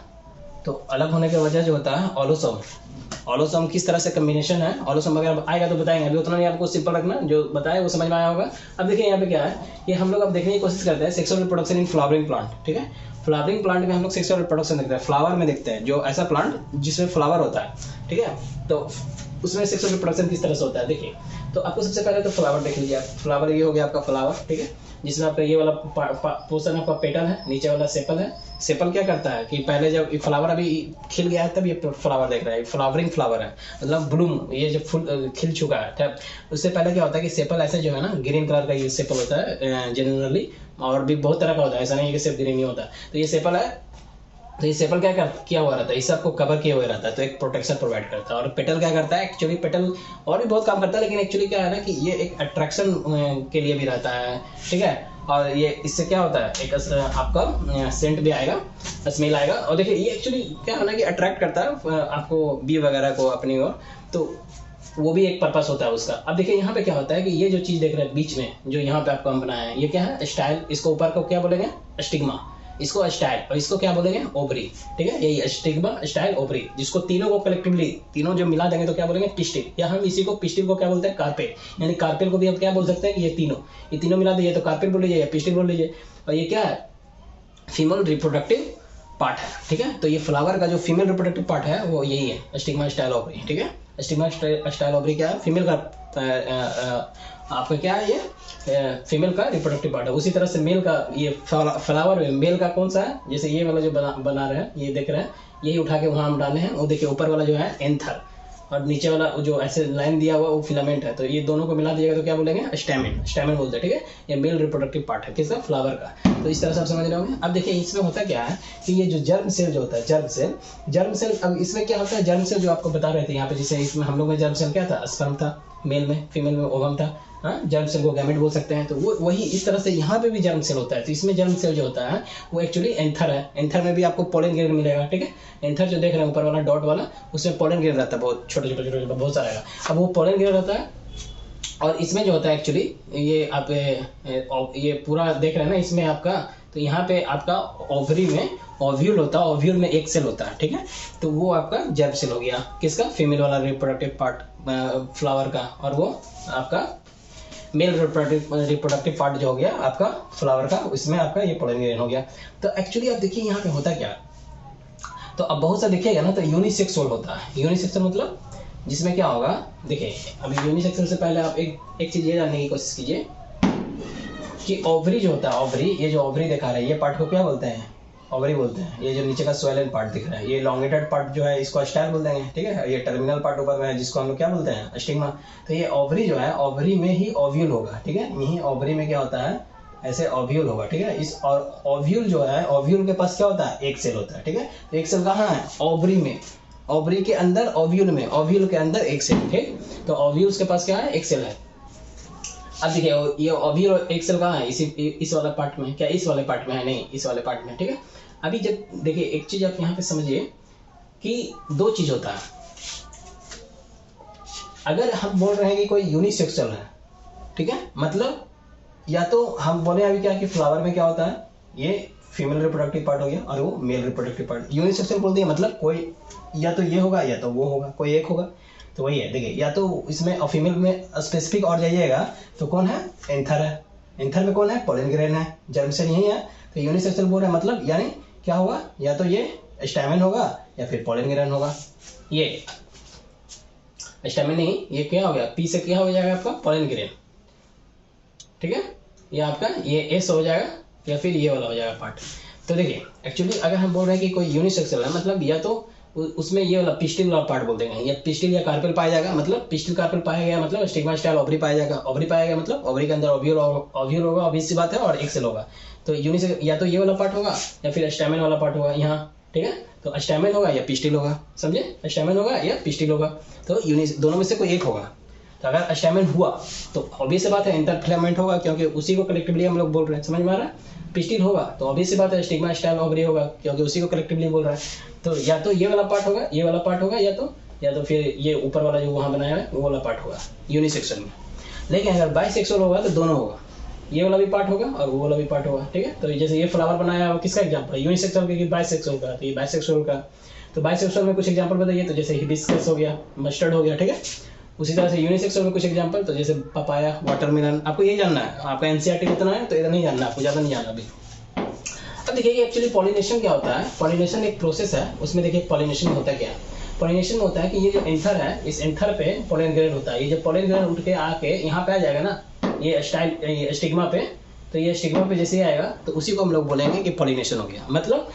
तो अलग होने का वजह जो होता है ऑलोसोम किस तरह से कम्बिनेशन है, ऑलोसोम वगैरह आएगा तो बताएंगे, अभी उतना नहीं, आपको सिंपल रखना, जो बताया वो समझ में आया होगा। अब देखिए यहाँ पे क्या है, ये हम लोग अब देखने की कोशिश करते हैं sexual reproduction in flowering plant, ठीक है। फ्लावरिंग प्लांट में हम लोग सेक्सुअल रिप्रोडक्शन देखते हैं, फ्लावर में देखते हैं, जो ऐसा प्लांट जिसमें फ्लावर होता है, ठीक है, तो उसमें सेक्सुअल रिप्रोडक्शन किस तरह से होता है। देखिए तो आपको सबसे पहले तो फ्लावर देख लीजिए, फ्लावर ये हो गया आपका फ्लावर, ठीक है, जिसमें आपका ये वाला पोर्शन आपका पेटल है, नीचे वाला सेपल है। सेपल क्या करता है कि पहले जब ये फ्लावर अभी खिल गया है तब ये फ्लावर देख रहा है, फ्लावरिंग फ्लावर है, मतलब ब्लूम, ये जब फुल खिल चुका है तब। उससे पहले क्या होता है कि सेपल ऐसे जो है ना ग्रीन कलर का ये सेपल होता है जनरली, और भी बहुत तरह का होता है, ऐसा नहीं है कि सिर्फ ग्रीन ही होता है। तो ये सेपल है, तो ये सेपल क्या किया हुआ रहता है, इससे आपको कवर किया हुआ रहता है, तो एक प्रोटेक्शन प्रोवाइड करता है। और पेटल क्या करता है, एक्चुअली पेटल और भी बहुत काम करता है, लेकिन एक्चुअली क्या है ना कि ये एक अट्रैक्शन के लिए भी रहता है, ठीक है। और ये इससे क्या होता है, एक आपका सेंट भी आएगा, स्मेल आएगा। और देखिए ये एक्चुअली क्या है ना कि अट्रैक्ट करता है आपको बी वगैरह को अपनी ओर, तो वो भी एक पर्पस होता है उसका। अब देखिए यहाँ पे क्या होता है कि ये जो चीज देख रहे हैं बीच में, जो यहाँ पे आपको हम बनाया है, ये क्या है, स्टाइल, इसको ऊपर को क्या बोलेंगे, स्टिग्मा, इसको स्टाइल, और इसको क्या बोलेंगे, ओवरी, ठीक है। यही स्टिग्मा, स्टाइल, ओवरी, जिसको तीनों को कलेक्टिवली तीनों जो मिला देंगे तो क्या बोलेंगे, पिस्टिल, या हम इसी को पिस्टिल को क्या बोलते हैं, कार्पेल, यानी कार्पेल को भी हम क्या बोल सकते हैं कि ये तीनों मिला दीजिए तो कार्पेल बोल लीजिए या पिस्टिल बोल लीजिए। और ये क्या है, फीमेल रिप्रोडक्टिव पार्ट है, ठीक है। तो ये फ्लावर का जो फीमेल रिप्रोडक्टिव पार्ट है वो यही है, स्टिग्मा स्टाइल ओवरी, ठीक है। स्टिग्मा स्टाइल ओवरी क्या है, फीमेल का आपका क्या है, ये फीमेल का रिप्रोडक्टिव पार्ट है। उसी तरह से मेल का ये फ्लावर में मेल का कौन सा है, जैसे ये वाला जो बना रहे हैं, ये देख रहे हैं, यही उठा के वहाँ हम डाले हैं। वो देखिए ऊपर वाला जो है एंथर और नीचे वाला जो ऐसे लाइन दिया हुआ वो फिलामेंट है। तो ये दोनों को मिला दीजिएगा तो क्या बोलेंगे, स्टैमेन, स्टैमेन बोलते हैं, ठीक है। ये मेल रिप्रोडक्टिव पार्ट है किसका, फ्लावर का। तो इस तरह से आप समझ रहे होंगे। अब देखिए इसमें होता क्या है कि ये जो जर्म सेल जो होता है, जर्म सेल, अब इसमें क्या होता है, जर्म सेल जो आपको बता रहे थे यहाँ पे, जैसे इसमें हम लोग में जर्म सेल क्या था, स्पर्म था, मेल में, फीमेल में ओवम था, हाँ, जर्म सेल को गैमेट बोल सकते हैं। तो वो वही इस तरह से यहाँ पे भी जर्म सेल होता है। तो इसमें जर्म सेल जो होता है वो एक्चुअली एंथर है। एंथर में भी आपको पोलन ग्रेन मिलेगा, ठीक है। एंथर जो देख रहे हैं ऊपर वाला डॉट वाला, उसमें पोलन ग्रेन रहता है, बहुत छोटे छोटे बहुत सारा है। अब वो पोलन ग्रेन रहता है और इसमें जो होता है एक्चुअली ये आप ये पूरा देख रहे हैं ना इसमें आपका, तो यहाँ पे आपका ओवरी में ओव्यूल होता है, ओव्यूल में एक सेल होता है, ठीक है। तो वो आपका जर्म सेल हो गया किसका, फीमेल वाला रिप्रोडक्टिव पार्ट फ्लावर का, और वो आपका मेल रिप्रोडक्टिव पार्ट जो हो गया आपका फ्लावर का, उसमें आपका ये पोलन ग्रेन हो गया। तो एक्चुअली आप देखिए यहाँ पे होता क्या, तो अब बहुत सा देखिएगा ना तो यूनिसेक्सुअल होता है। यूनिसेक्सुअल मतलब जिसमें क्या होगा, देखिए अभी यूनिसेक्सुअल से पहले आप एक चीज ये जानने की कोशिश कीजिए कि ओवरी जो होता है, ओवरी, ये जो ओवरी दिखा रहे हैं, ये पार्ट को क्या बोलते हैं, ओवरी बोलते हैं। ये जो नीचे का स्वेलन पार्ट दिख रहा है, ये लॉन्गेटेड पार्ट जो है इसको स्टाइल बोल देंगे, ठीक है। ये टर्मिनल पार्ट ऊपर में है जिसको हम लोग क्या बोलते हैं, स्टिग्मा। तो ये ओवरी जो है, ओवरी में ही ओव्यूल होगा, ठीक है। यही ओवरी में क्या होता है, ऐसे ओव्यूल होगा, ठीक है। इस और ओव्यूल जो है, ओव्यूल के पास क्या होता है, एक सेल होता है, ठीक है। तो एक सेल कहाँ है, ओवरी में, ओवरी के अंदर ओव्यूल में, ओव्यूल के अंदर एक सेल, ठीक। तो ओव्यूल्स के पास क्या है, एक सेल है। अब देखिए ये ओव्यूल एक सेल कहाँ है, इस वाला पार्ट में, क्या इस वाले पार्ट में है, नहीं इस वाले पार्ट में, ठीक है। अभी जब देखिए एक चीज आप यहाँ पे समझिए कि दो चीज होता है। अगर हम बोल रहे हैं कि कोई यूनिसेक्सुअल है, ठीक है, मतलब या तो हम बोले अभी क्या कि फ्लावर में क्या होता है, ये फीमेल रिप्रोडक्टिव पार्ट हो गया और वो मेल रिप्रोडक्टिव पार्ट। यूनिसेक्सुअल बोल दिया मतलब कोई या तो ये होगा या तो वो होगा, कोई एक होगा। तो वही है, देखिए या तो इसमें और फीमेल में स्पेसिफिक और जाइएगा तो कौन है, एंथर है। एंथर में कौन है, पोलन ग्रेन है, जर्म सेल यही है। तो यूनिसेक्सुअल बोल रहे हैं मतलब यानी क्या होगा, या तो ये स्टैमेन होगा या फिर पोलन ग्रेन होगा। ये स्टैमेन नहीं, ये क्या हो गया, पी से क्या हो जाएगा आपका, पोलन ग्रेन, ठीक है। ये आपका ये एस हो जाएगा या फिर ये वाला हो जाएगा पार्ट। तो देखिए एक्चुअली अगर हम बोल रहे हैं कि कोई यूनिसेक्सुअल है मतलब या तो उसमें ये वाला पिस्टिल वाला पार्ट बोल देंगे, या पिस्टिल या कार्पेल पाया जाएगा, मतलब पिस्टिल कार्पेल पाया गया मतलब स्टिग्मा स्टाइल ओवरी पाया जाएगा। ओवरी पाया गया मतलब ओवरी के अंदर ओव्यूल होगा, ऑब्वियस सी बात है, और एक सेल होगा। तो यूनिसेक्सुअल या तो ये वाला पार्ट होगा या फिर स्टैमेन वाला पार्ट होगा यहाँ, ठीक है। तो स्टैमेन होगा या पिस्टिल होगा, समझे, स्टैमेन होगा या पिस्टिल होगा। तो दोनों में से कोई एक होगा। तो अगर स्टैमेन हुआ तो ऑब्वियस सी बात है इंटर फिलामेंट होगा, क्योंकि उसी को कलेक्टिवली हम लोग बोल रहे हैं, समझ में आ रहा है। पिस्टिल होगा तो ऑब्वियस सी बात है स्टिग्मा स्टाइल ओवरी होगा, क्योंकि उसी को कलेक्टिवली बोल रहा है। तो या तो ये वाला पार्ट होगा, ये वाला पार्ट होगा, या तो फिर ये ऊपर वाला जो वहाँ बनाया है वो वाला पार्ट होगा यूनिसेक्सुअल में। लेकिन अगर बाइसेक्सुअल होगा तो दोनों होगा, ये वाला भी पार्ट होगा और वो वाला भी पार्ट होगा, ठीक है। तो जैसे ये फ्लावर बनाया है किसका एग्जाम्पल है, यूनिसेक्सुअल का, बाइसेक्सुअल का। तो ये बाइसेक्सुअल का, तो बाइसेक्सुअल में कुछ एग्जाम्पल बताइए। तो जैसे हिबिस्कस हो गया, मस्टर्ड हो गया, ठीक है। उसी तरह से यूनिसेक्सुअल में कुछ एग्जाम्पल, तो जैसे पपाया, वाटरमेलन। आपको यही जानना है, आपका एनसीईआरटी इतना है तो इतना नहीं जानना, आपको ज़्यादा नहीं जानना अभी। अब देखिए एक्चुअली पॉलिनेशन क्या होता है, पॉलिनेशन एक प्रोसेस है। उसमें देखिए पॉलिनेशन होता क्या है, पॉलिनेशन में होता है कि ये जो एंथर है, इस एंथर पे पोलन ग्रेन होता है। ये जो पोलन ग्रेन उठ के आके यहाँ पे आ जाएगा ना, ये स्टिग्मा पे, तो ये स्टिग्मा पे जैसे आएगा तो उसी को हम लोग बोलेंगे कि पॉलिनेशन हो गया। मतलब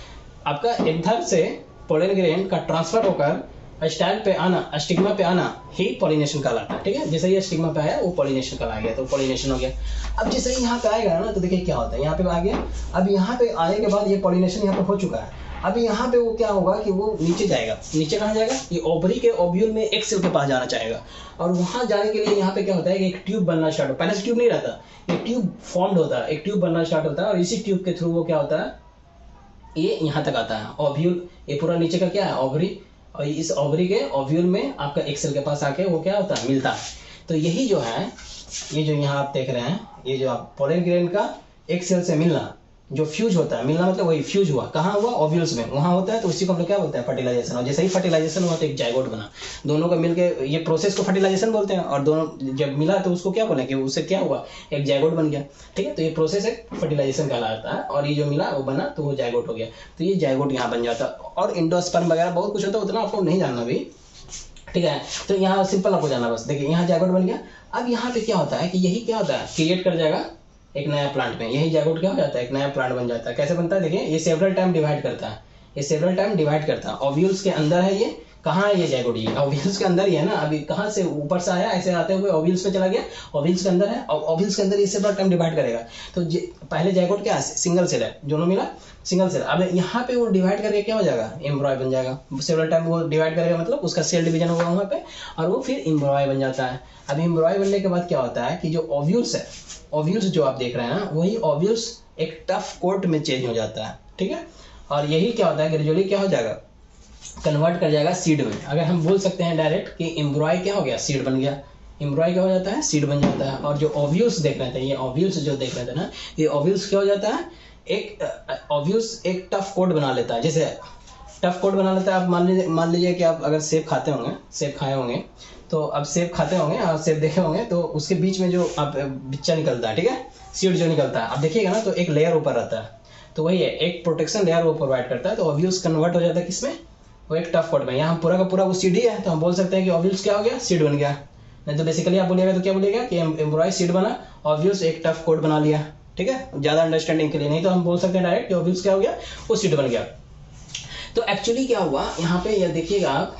आपका एंथर से पोलन ग्रेन का ट्रांसफर होकर स्टाइल पे आना, स्टिग्मा पे आना ही पॉलिनेशन कहलाता है, ठीक है। जैसे ये स्टिग्मा पे आया वो पॉलिनेशन कहला गया, तो पॉलिनेशन हो गया। अब जैसे ही यहाँ पे आएगा ना तो देखिए क्या होता है, यहाँ पे आ गया। अब यहाँ पे आने के बाद ये पॉलिनेशन यहाँ पे हो चुका है। अब यहाँ पे वो क्या होगा कि वो नीचे जाएगा, नीचे कहाँ जाएगा, ये ओवरी के ओव्यूल में एक सेल के पास जाना चाहेगा। और वहाँ जाने के लिए यहाँ पे क्या होता है कि एक ट्यूब बनना स्टार्ट हो, पहले से ट्यूब नहीं रहता, एक ट्यूब फॉर्म्ड होता है, एक ट्यूब बनना स्टार्ट होता है, और इसी ट्यूब के थ्रू वो क्या होता है, ये यहाँ तक आता है ओव्यूल। ये पूरा नीचे का क्या है, ओवरी, और इस ओवरी के ओव्यूल में आपका एक सेल के पास आके वो क्या होता है, मिलता है। तो यही जो है, ये जो यहाँ आप देख रहे हैं, ये जो आप पोलन ग्रेन का एक सेल से मिलना, जो फ्यूज होता है, मिलना मतलब वही फ्यूज हुआ, कहाँ हुआ, ओव्यूल्स में, वहाँ होता है, तो उसी को हम लोग क्या बोलते हैं, फर्टिलाइजेशन। और जैसे ही फर्टिलाइजेशन हुआ तो एक जाइगोट बना, दोनों का मिलके ये प्रोसेस को फर्टिलाइजेशन बोलते हैं, और दोनों जब मिला तो उसको क्या बोले कि उससे क्या हुआ, एक जाइगोट बन गया, ठीक है। तो ये प्रोसेस एक फर्टिलाइजेशन कहलाता है, और ये जो मिला वो बना तो वो जाइगोट हो गया, तो ये जाइगोट यहाँ बन जाता है। और इंडोस्पर्म वगैरह बहुत कुछ होता है, उतना आपको नहीं जानना भी, ठीक है। तो यहाँ सिंपल आपको जानना बस, देखिए यहाँ जाइगोट बन गया। अब यहाँ पे क्या होता है कि यही क्या होता है, क्रिएट कर जाएगा एक नया प्लांट में, यही जाइगोट क्या हो जाता है, एक नया प्लांट बन जाता है। कैसे बनता है, देखिए ये सेवरल टाइम डिवाइड करता है, ये सेवरल टाइम डिवाइड करता है, ओव्यूल्स के अंदर है, ये कहाँ है ये जाइगोट, ये ओव्यूल्स के अंदर ही है ना। अभी कहाँ से ऊपर से आया, ऐसे आते हुए ओव्यूल्स में चला गया, ओव्यूल्स के अंदर है, और ओव्यूल्स के अंदर ये सेवरल टाइम डिवाइड करेगा। तो पहले जाइगोट क्या है, सिंगल सेल है, दोनों मिला सिंगल सेल। अब यहाँ पे वो डिवाइड करके क्या हो जाएगा, एम्ब्रॉय बन जाएगा। सेवरल टाइम वो डिवाइड करेगा मतलब उसका सेल डिवीजन होगा वहाँ पे, और वो फिर एम्ब्रॉय बन जाता है। अब एम्ब्रॉय बनने के बाद क्या होता है कि जो ओव्यूल्स है, ओव्यूल्स जो आप देख रहे हैं ना, वही ओव्यूल्स एक टफ कोट में चेंज हो जाता है, ठीक है। और यही क्या होता है, ग्रेजुअली क्या हो जाएगा, कन्वर्ट कर जाएगा सीड में। अगर हम बोल सकते हैं डायरेक्ट कि एम्ब्रॉय क्या हो गया, सीड बन गया। एम्ब्रॉय क्या हो जाता है, सीड बन जाता है। और जो ओव्यूल्स देख रहे थे, ये ओव्यूल्स जो देख रहे थे ना, ये ओव्यूल्स क्या हो जाता है, एक ओव्यूल्स एक टफ कोट बना लेता है। जैसे टफ कोट बना लेता है, आप मान लीजिए कि आप अगर सेब खाते होंगे, सेब खाए होंगे, तो अब सेब खाते होंगे और सेब देखे होंगे, तो उसके बीच में जो आप बिच्चा निकलता है, ठीक है, सीड जो निकलता है, आप देखिएगा ना, तो एक लेयर ऊपर रहता है, तो वही है, एक प्रोटेक्शन लेयर वो प्रोवाइड करता है। तो ओव्यूल्स कन्वर्ट हो जाता है किसमें, वो एक टफ कोट में। यहाँ पूरा का पूरा वो सीड ही है, तो हम बोल सकते हैं कि ओव्यूल्स क्या हो गया, सीड बन गया। नहीं तो बेसिकली आप बोलिएगा तो क्या बोलिएगा कि एम्ब्रॉय सीड बना, ओव्यूल्स एक टफ कोट बना लिया, ठीक है, ज्यादा अंडरस्टैंडिंग के लिए। नहीं तो हम बोल सकते हैं डायरेक्ट कि ओव्यूल्स क्या हो गया, वो सीड बन गया। तो एक्चुअली क्या हुआ यहाँ पे, यह देखिएगा आप,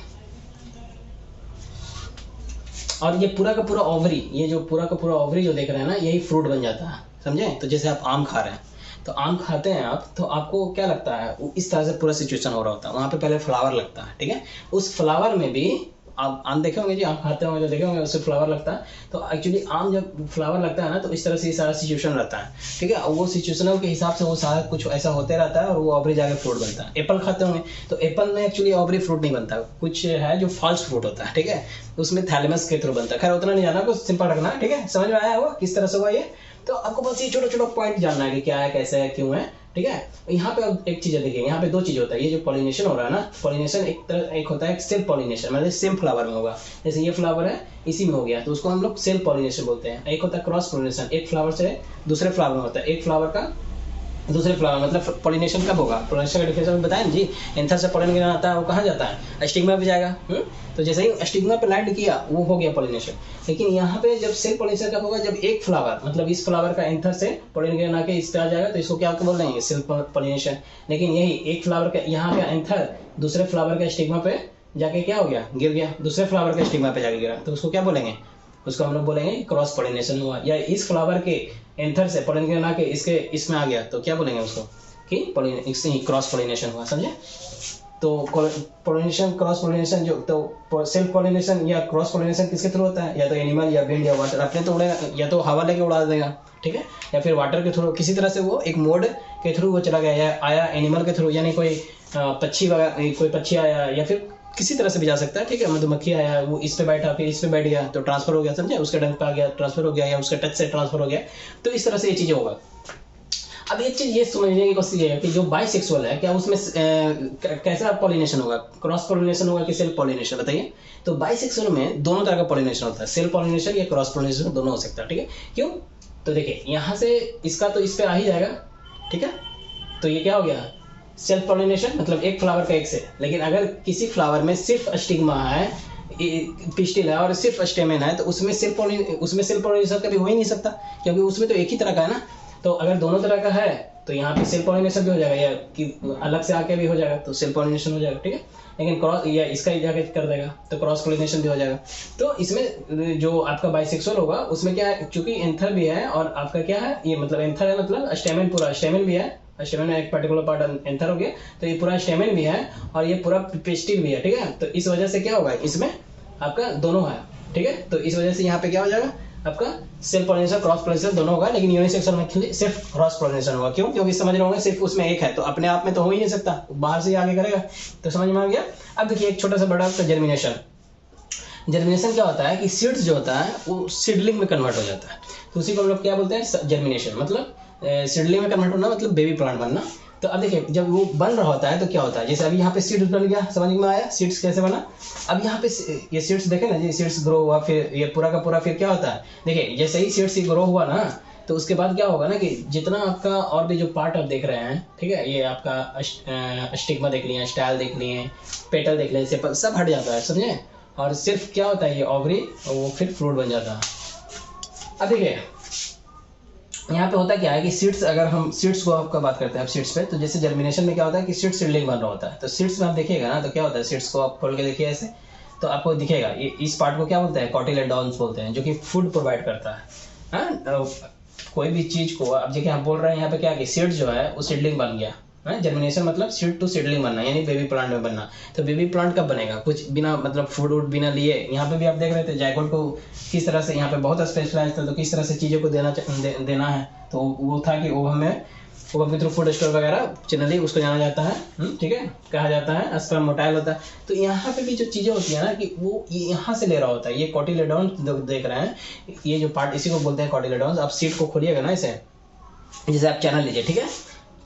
और ये पूरा का पूरा ओवरी, ये जो पूरा का पूरा ओवरी जो देख रहे हैं ना, यही फ्रूट बन जाता है, समझे। तो जैसे आप आम खा रहे हैं, तो आम खाते हैं आप, तो आपको क्या लगता है, इस तरह से पूरा सिचुएशन हो रहा होता है। वहाँ पे पहले फ्लावर लगता है, ठीक है, उस फ्लावर में भी आप आम देखे होंगे जी, आप खाते होंगे, जो देखे होंगे उससे फ्लावर लगता है। तो एक्चुअली आम जब फ्लावर लगता है ना, तो इस तरह से ये सारा सिचुएशन रहता है, ठीक है। वो सिचुएशनल के हिसाब से वो सारा कुछ ऐसा होते रहता है, और वो ओवरी जाके फ्रूट बनता है। एप्पल खाते होंगे, तो एप्पल में एक्चुअली ओवरी फ्रूट नहीं बनता, कुछ है जो फॉल्स फ्रूट होता है, ठीक है, उसमें थैलेमस के थ्रू बनता है। खैर उतना नहीं जाना, कुछ सिंपल रखना, ठीक है, समझ में आया होगा किस तरह से हुआ ये। तो आपको बस ये छोटा छोटा पॉइंट जानना है कि क्या है, कैसे है, क्यों है, ठीक है। यहाँ पे अब एक चीज देखिए, यहाँ पे दो चीज होता है। ये जो पॉलिनेशन हो रहा है ना, पॉलिनेशन एक होता है सेल्फ पॉलिनेशन, मतलब सेम फ्लावर में होगा। जैसे ये फ्लावर है, इसी में हो गया, तो उसको हम लोग सेल्फ पॉलिनेशन बोलते हैं। एक होता है क्रॉस पॉलिनेशन, एक फ्लावर से दूसरे फ्लावर में होता है, एक फ्लावर का दूसरे फ्लावर, मतलब पॉलिनेशन कब होगा, पॉलिनेशन का डिफिनेशन बताएं जी। एंथर से पॉलन गिरना आता है, वो कहाँ जाता है, स्टिग्मा पे जाएगा। तो जैसे ही स्टिग्मा पे लैंड किया, वो हो गया पॉलिनेशन। लेकिन यहाँ पे जब सेल्फ पॉलिनेशन कब होगा, जब एक फ्लावर, मतलब इस फ्लावर का एंथर से पॉलन गिरना के इस पे आ जाएगा, तो इसको क्या बोल रहे हैं, सेल्फ पॉलिनेशन। लेकिन यही एक फ्लावर का यहाँ का एंथर दूसरे फ्लावर का स्टिग्मा पे जाके क्या हो गया, गिर गया, दूसरे फ्लावर के स्टिग्मा पे जाके गिरा, तो उसको क्या बोलेंगे, उसको हम लोग बोलेंगे क्रॉस पॉलिनेशन हुआ। या इस फ्लावर के एंथर से पॉलन गिरना के इसके इसमें आ गया, तो क्या बोलेंगे उसको कि इससे क्रॉस पॉलिनेशन हुआ, समझे। तो पॉलिनेशन, क्रॉस पॉलिनेशन जो, तो सेल्फ पॉलिनेशन या क्रॉस पॉलिनेशन किसके थ्रू होता है, या तो एनिमल या विंड या वाटर, अपने तो उड़ेगा, या तो हवा लेके उड़ा देगा, ठीक है, या फिर वाटर के थ्रू, किसी तरह से वो एक मोड के थ्रू वो चला गया, या आया एनिमल के थ्रू, यानी कोई पक्षी वगैरह, कोई पक्षी आया, या फिर किसी तरह से भी जा सकता है, ठीक है, मधुमक्खी आया, वो इस पे बैठा, फिर इस पे बैठ गया, तो ट्रांसफर हो गया, समझे, उसके डंक पे आ गया, ट्रांसफर हो गया, या उसके टच से ट्रांसफर हो गया। तो इस तरह से ये चीजें होगा। अब एक चीज ये समझने की कोशिश है कि जो बाइसेक्सुअल है, क्या उसमें कैसा पॉलिनेशन होगा, क्रॉस पॉलिनेशन होगा कि सेल्फ पॉलिनेशन, बताइए। तो बाइसेक्सुअल में दोनों तरह का पॉलिनेशन होता है, सेल्फ पॉलिनेशन या क्रॉस पॉलिनेशन, दोनों हो सकता है, ठीक है। क्यों, तो देखिए यहाँ से इसका तो इस पे आ ही जाएगा, ठीक है, तो ये क्या हो गया, सेल्फ पॉलिनेशन, मतलब एक फ्लावर का एक से। लेकिन अगर किसी फ्लावर में सिर्फ स्टिग्मा है, पिस्टिल है और सिर्फ स्टेमेन है, तो उसमें सेल्फ पॉलिनेशन कभी हो ही नहीं सकता, क्योंकि उसमें तो एक ही तरह का है ना। तो अगर दोनों तरह का है, तो यहाँ पे सेल्फ पॉलिनेशन भी हो जाएगा, या कि अलग से आके भी हो जाएगा, तो सेल्फ पॉलिनेशन हो जाएगा, ठीक है। लेकिन क्रॉस या इसका ही जाके कर देगा, तो क्रॉस पॉलिनेशन भी हो जाएगा। तो इसमें जो आपका बाइसेक्सुअल होगा, उसमें क्या है, चूंकि एंथर भी है और आपका क्या है, ये मतलब एंथर है, मतलब स्टेमेन, पूरा स्टेमेन भी है, स्टेमेन में एक पर्टिकुलर पार्ट एंथर हो गया, तो ये पूरा स्टेमेन भी है और ये पूरा पिस्टिल भी है, ठीक है। तो इस वजह से क्या होगा, इसमें आपका दोनों है, ठीक है। तो इस वजह से यहाँ पे क्या हो जाएगा, आपका सेल्फ पॉलिनेशन क्रॉस पॉलिनेशन दोनों होगा। लेकिन यूनिसेक्सुअल में सिर्फ क्रॉस पॉलिनेशन होगा। क्यों, क्योंकि समझ रहे होंगे सिर्फ उसमें एक है, तो अपने आप में तो हो ही नहीं सकता, बाहर से ही आगे करेगा। तो समझ में आ गया। अब देखिए एक छोटा सा बड़ा जर्मिनेशन। जर्मिनेशन क्या होता है कि सीड्स जो होता है वो सीडलिंग में कन्वर्ट हो जाता है, तो उसी को हम लोग क्या बोलते हैं, जर्मिनेशन। मतलब सीडलिंग में कन्वर्ट होना मतलब बेबी प्लांट बनना। तो अब देखिए जब वो बन रहा होता है तो क्या होता है, जैसे अभी यहाँ पे सीड्स बन गया, समझ में आया सीड्स कैसे बना। अब यहाँ पे ये सीड्स देखे ना, ये सीड्स ग्रो हुआ, फिर ये पूरा का पूरा फिर क्या होता है, देखिए जैसे ही सीड्स ग्रो हुआ ना, तो उसके बाद क्या होगा ना कि जितना आपका और भी जो पार्ट आप देख रहे हैं, ठीक है, ये आपका स्टिग्मा देख लिए, स्टाइल देख लिए, पेटल देख लिए, सेपल सब हट जाता है, समझे। और सिर्फ क्या होता है, ये ओवरी और वो फिर फ्रूट बन जाता है। अब देखिए यहाँ पे होता क्या है कि सीड्स, अगर हम सीड्स को आपका बात करते हैं अब सीड्स पे, तो जैसे जर्मिनेशन में क्या होता है कि सीड सीडलिंग बन रहा होता है। तो सीड्स में आप देखिएगा ना, तो क्या होता है, सीड्स को आप खोल के देखिए ऐसे, तो आपको दिखेगा ये इस पार्ट को क्या बोलते हैं, कॉटिलेडॉन्स बोलते हैं, जो कि फूड प्रोवाइड करता है। हाँ, कोई भी चीज को अब देखिए हम बोल रहे हैं यहाँ पे क्या कि सीड जो है वो सीडलिंग बन गया है। जर्मिनेशन मतलब सीड टू सीडलिंग बनना, यानी बेबी प्लांट में बनना। तो बेबी प्लांट कब बनेगा, कुछ बिना मतलब फूड वूड बिना लिए। यहाँ पे भी आप देख रहे थे जायगोट को किस तरह से, यहाँ पे बहुत स्पेशलाइज था, तो किस तरह से चीज़ों को देना है। तो वो था कि वो हमें वो अपने थ्रू फूड स्टोर वगैरह जनरली उसको जाना जाता है, ठीक है, कहा जाता है, स्पर्म मोटाइल होता है। तो यहाँ पे भी जो चीज़ें होती है ना कि वो ये यहाँ से ले रहा होता है, ये कॉटिलेडॉन देख रहे हैं, ये जो पार्ट इसी को बोलते हैं कॉटिलेडॉन्स। आप सीड को खोलिएगा ना इसे, जैसे आप चना लीजिए, ठीक है,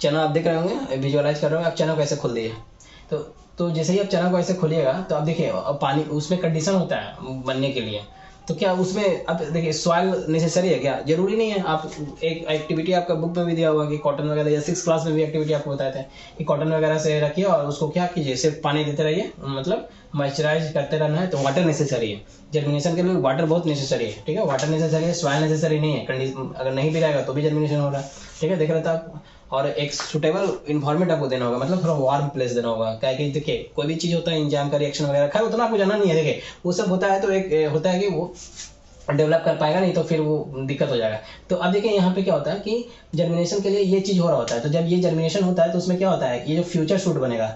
चना आप देख रहे होंगे, विजुअलाइज कर रहे होंगे, आप चना को ऐसे खोल दीजिए। तो जैसे ही आप चना को ऐसे खोलिएगा तो आप देखिए पानी उसमें कंडीशन होता है बनने के लिए। तो क्या उसमें अब देखिए सॉइल नेसेसरी है क्या, जरूरी नहीं है। आप एक एक्टिविटी आपका बुक में भी दिया हुआ कि कॉटन वगैरह, या 6th क्लास में भी एक्टिविटी आपको बताए थे कि कॉटन वगैरह से रखिए और उसको क्या कीजिए, सिर्फ पानी देते रहिए, मतलब मॉइस्चराइज करते रहना है। तो वाटर नेसेसरी है, जर्मिनेशन के लिए वाटर बहुत नेसेसरी है, ठीक है, वाटर नेसेसरी है, सॉइल नेसेसरी नहीं है। कंडीशन अगर नहीं भी रहेगा तो भी जर्मिनेशन हो रहा है, ठीक है, देख रहे थे आप। और एक सुटेबल इन्वायरमेंट आपको देना होगा, मतलब थोड़ा वार्म प्लेस देना होगा। क्या कि देखिए कोई भी चीज़ होता है इंजाम का रिएक्शन वगैरह, खैर उतना आपको जाना नहीं है, देखिए वो सब होता है तो एक होता है कि वो डेवलप कर पाएगा, नहीं तो फिर वो दिक्कत हो जाएगा। तो अब देखिए यहाँ पे क्या होता है कि जर्मिनेशन के लिए ये चीज़ हो रहा होता है। तो जब ये जर्मिनेशन होता है तो उसमें क्या होता है, ये जो फ्यूचर शूट बनेगा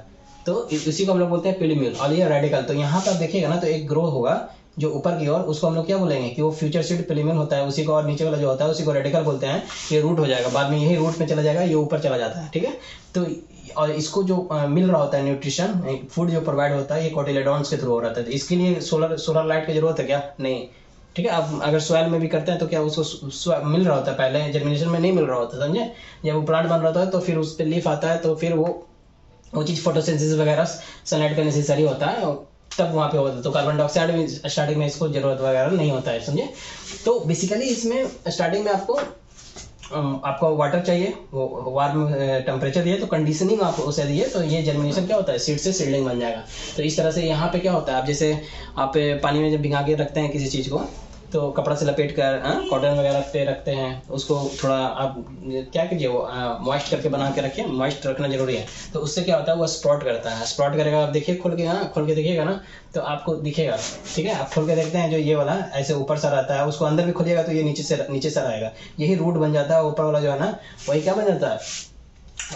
तो इसी को हम लोग बोलते हैं पिलीम्यूल, और ये रेडिकल। तो यहाँ पर आप देखिएगा ना, तो एक ग्रो होगा जो ऊपर की ओर, उसको हम लोग क्या बोलेंगे कि वो फ्यूचर सीड पिलीम्यूल होता है उसी को, और नीचे वाला जो होता है उसी को रेडिकल बोलते हैं। ये रूट हो जाएगा, बाद में यही रूट में चला जाएगा, ये ऊपर चला जाता है, ठीक है। तो और इसको जो मिल रहा होता है न्यूट्रिशन फूड जो प्रोवाइड होता है, ये कोटिलेडॉन्स के थ्रू हो रहा था। तो इसके लिए सोलर लाइट की जरूरत है क्या, नहीं, ठीक है। आप अगर सॉइल में भी करते हैं तो क्या उसको मिल रहा होता है, पहले जर्मिनेशन में नहीं मिल रहा होता, समझे। जब वो प्लांट बन रहा होता है तो फिर उस पर लीफ आता है, तो फिर वो चीज़ फोटोसिंथेसिस वगैरह सनलाइट का नेसेसरी होता है, तब वहाँ पे होता है। तो कार्बन डाइऑक्साइड में स्टार्टिंग में इसको जरूरत वगैरह नहीं होता है, समझे। तो बेसिकली इसमें स्टार्टिंग में आपको वाटर चाहिए, वो वार्म टेम्परेचर दिए, तो कंडीशनिंग आप उसे दिए, तो ये जर्मिनेशन क्या होता है, सीड से सीडलिंग बन जाएगा। तो इस तरह से यहाँ पे क्या होता है, आप जैसे आप पानी में जब भिगा के रखते हैं किसी चीज़ को, तो कपड़ा से लपेट कर कॉटन वगैरह पे रखते हैं, उसको थोड़ा आप क्या कीजिए, वो मॉइस्ट करके बना के रखिए, मॉइस्ट रखना जरूरी है। तो उससे क्या होता है, वो स्प्रॉट करता है, स्प्रॉट करेगा। आप देखिए खोल के देखिएगा ना, तो आपको दिखेगा, ठीक है। आप खोल के देखते हैं, जो ये वाला ऐसे ऊपर सा रहता है, उसको अंदर भी खोलिएगा तो ये नीचे से रहेगा, यही रूट बन जाता है। ऊपर वाला जो है ना, वही क्या बन जाता है,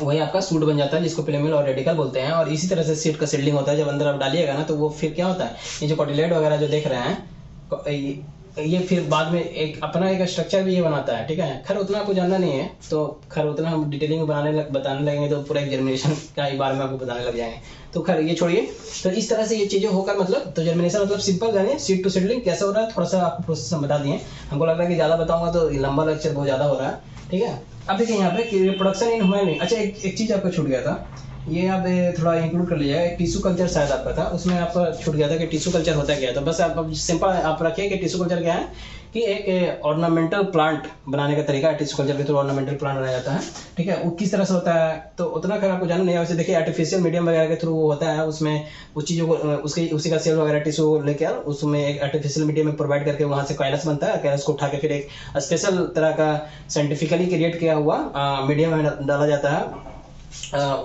वही आपका सूट बन जाता है, जिसको पिलीम्यूल और रेडिकल बोलते हैं। और इसी तरह से सीड का सीडलिंग होता है, जब अंदर आप डालिएगा ना, तो वो फिर क्या होता है, ये जो कॉटिलेड वगैरह जो देख रहे हैं, ये फिर बाद में एक अपना एक स्ट्रक्चर भी ये बनाता है, ठीक है। खैर उतना आपको जानना नहीं है, तो खैर उतना हम डिटेलिंग में बताने लगेंगे तो पूरा एक जर्मिनेशन का ही बारे में आपको बताने लग जाएंगे, तो खैर ये छोड़िए। तो इस तरह से ये चीज़ें होकर मतलब, तो जर्मिनेशन मतलब सिंपल जानिए सीड टू सीडलिंग कैसे हो रहा है, थोड़ा सा आपको प्रोसेस हम बता दिए। हमको लग रहा है कि ज़्यादा बताऊंगा तो लंबा लेक्चर बहुत ज़्यादा हो रहा है, ठीक है। अब देखिए यहाँ पे कि रिप्रोडक्शन इन ह्यूमन। अच्छा एक चीज़ आपको छूट गया था, ये आप थोड़ा इंक्लूड कर लीजिएगा, एक टिश्यू कल्चर शायद आपका था, उसमें आपका छूट गया था कि टिश्यू कल्चर होता क्या है। तो बस आप सिंपल आप रखिए कि टिश्यू कल्चर क्या है, कि एक ऑर्नामेंटल प्लांट बनाने का तरीका है। टिश्यू कल्चर के थ्रू ऑर्नामेंटल प्लांट बनाया जाता है, ठीक है। वो किस तरह से होता है तो उतना खैर आपको जानना नहीं है। वैसे देखिए आर्टिफिशियल मीडियम वगैरह के थ्रू वो होता है, उसमें उस चीज़ों को उसी का सेल वगैरह टिश्यू लेकर उसमें एक आर्टिफिशियल मीडियम में प्रोवाइड करके वहाँ से काइलस बनता है, काइलस को उठा के फिर एक स्पेशल तरह का साइंटिफिकली क्रिएट किया हुआ मीडियम में डाला जाता है,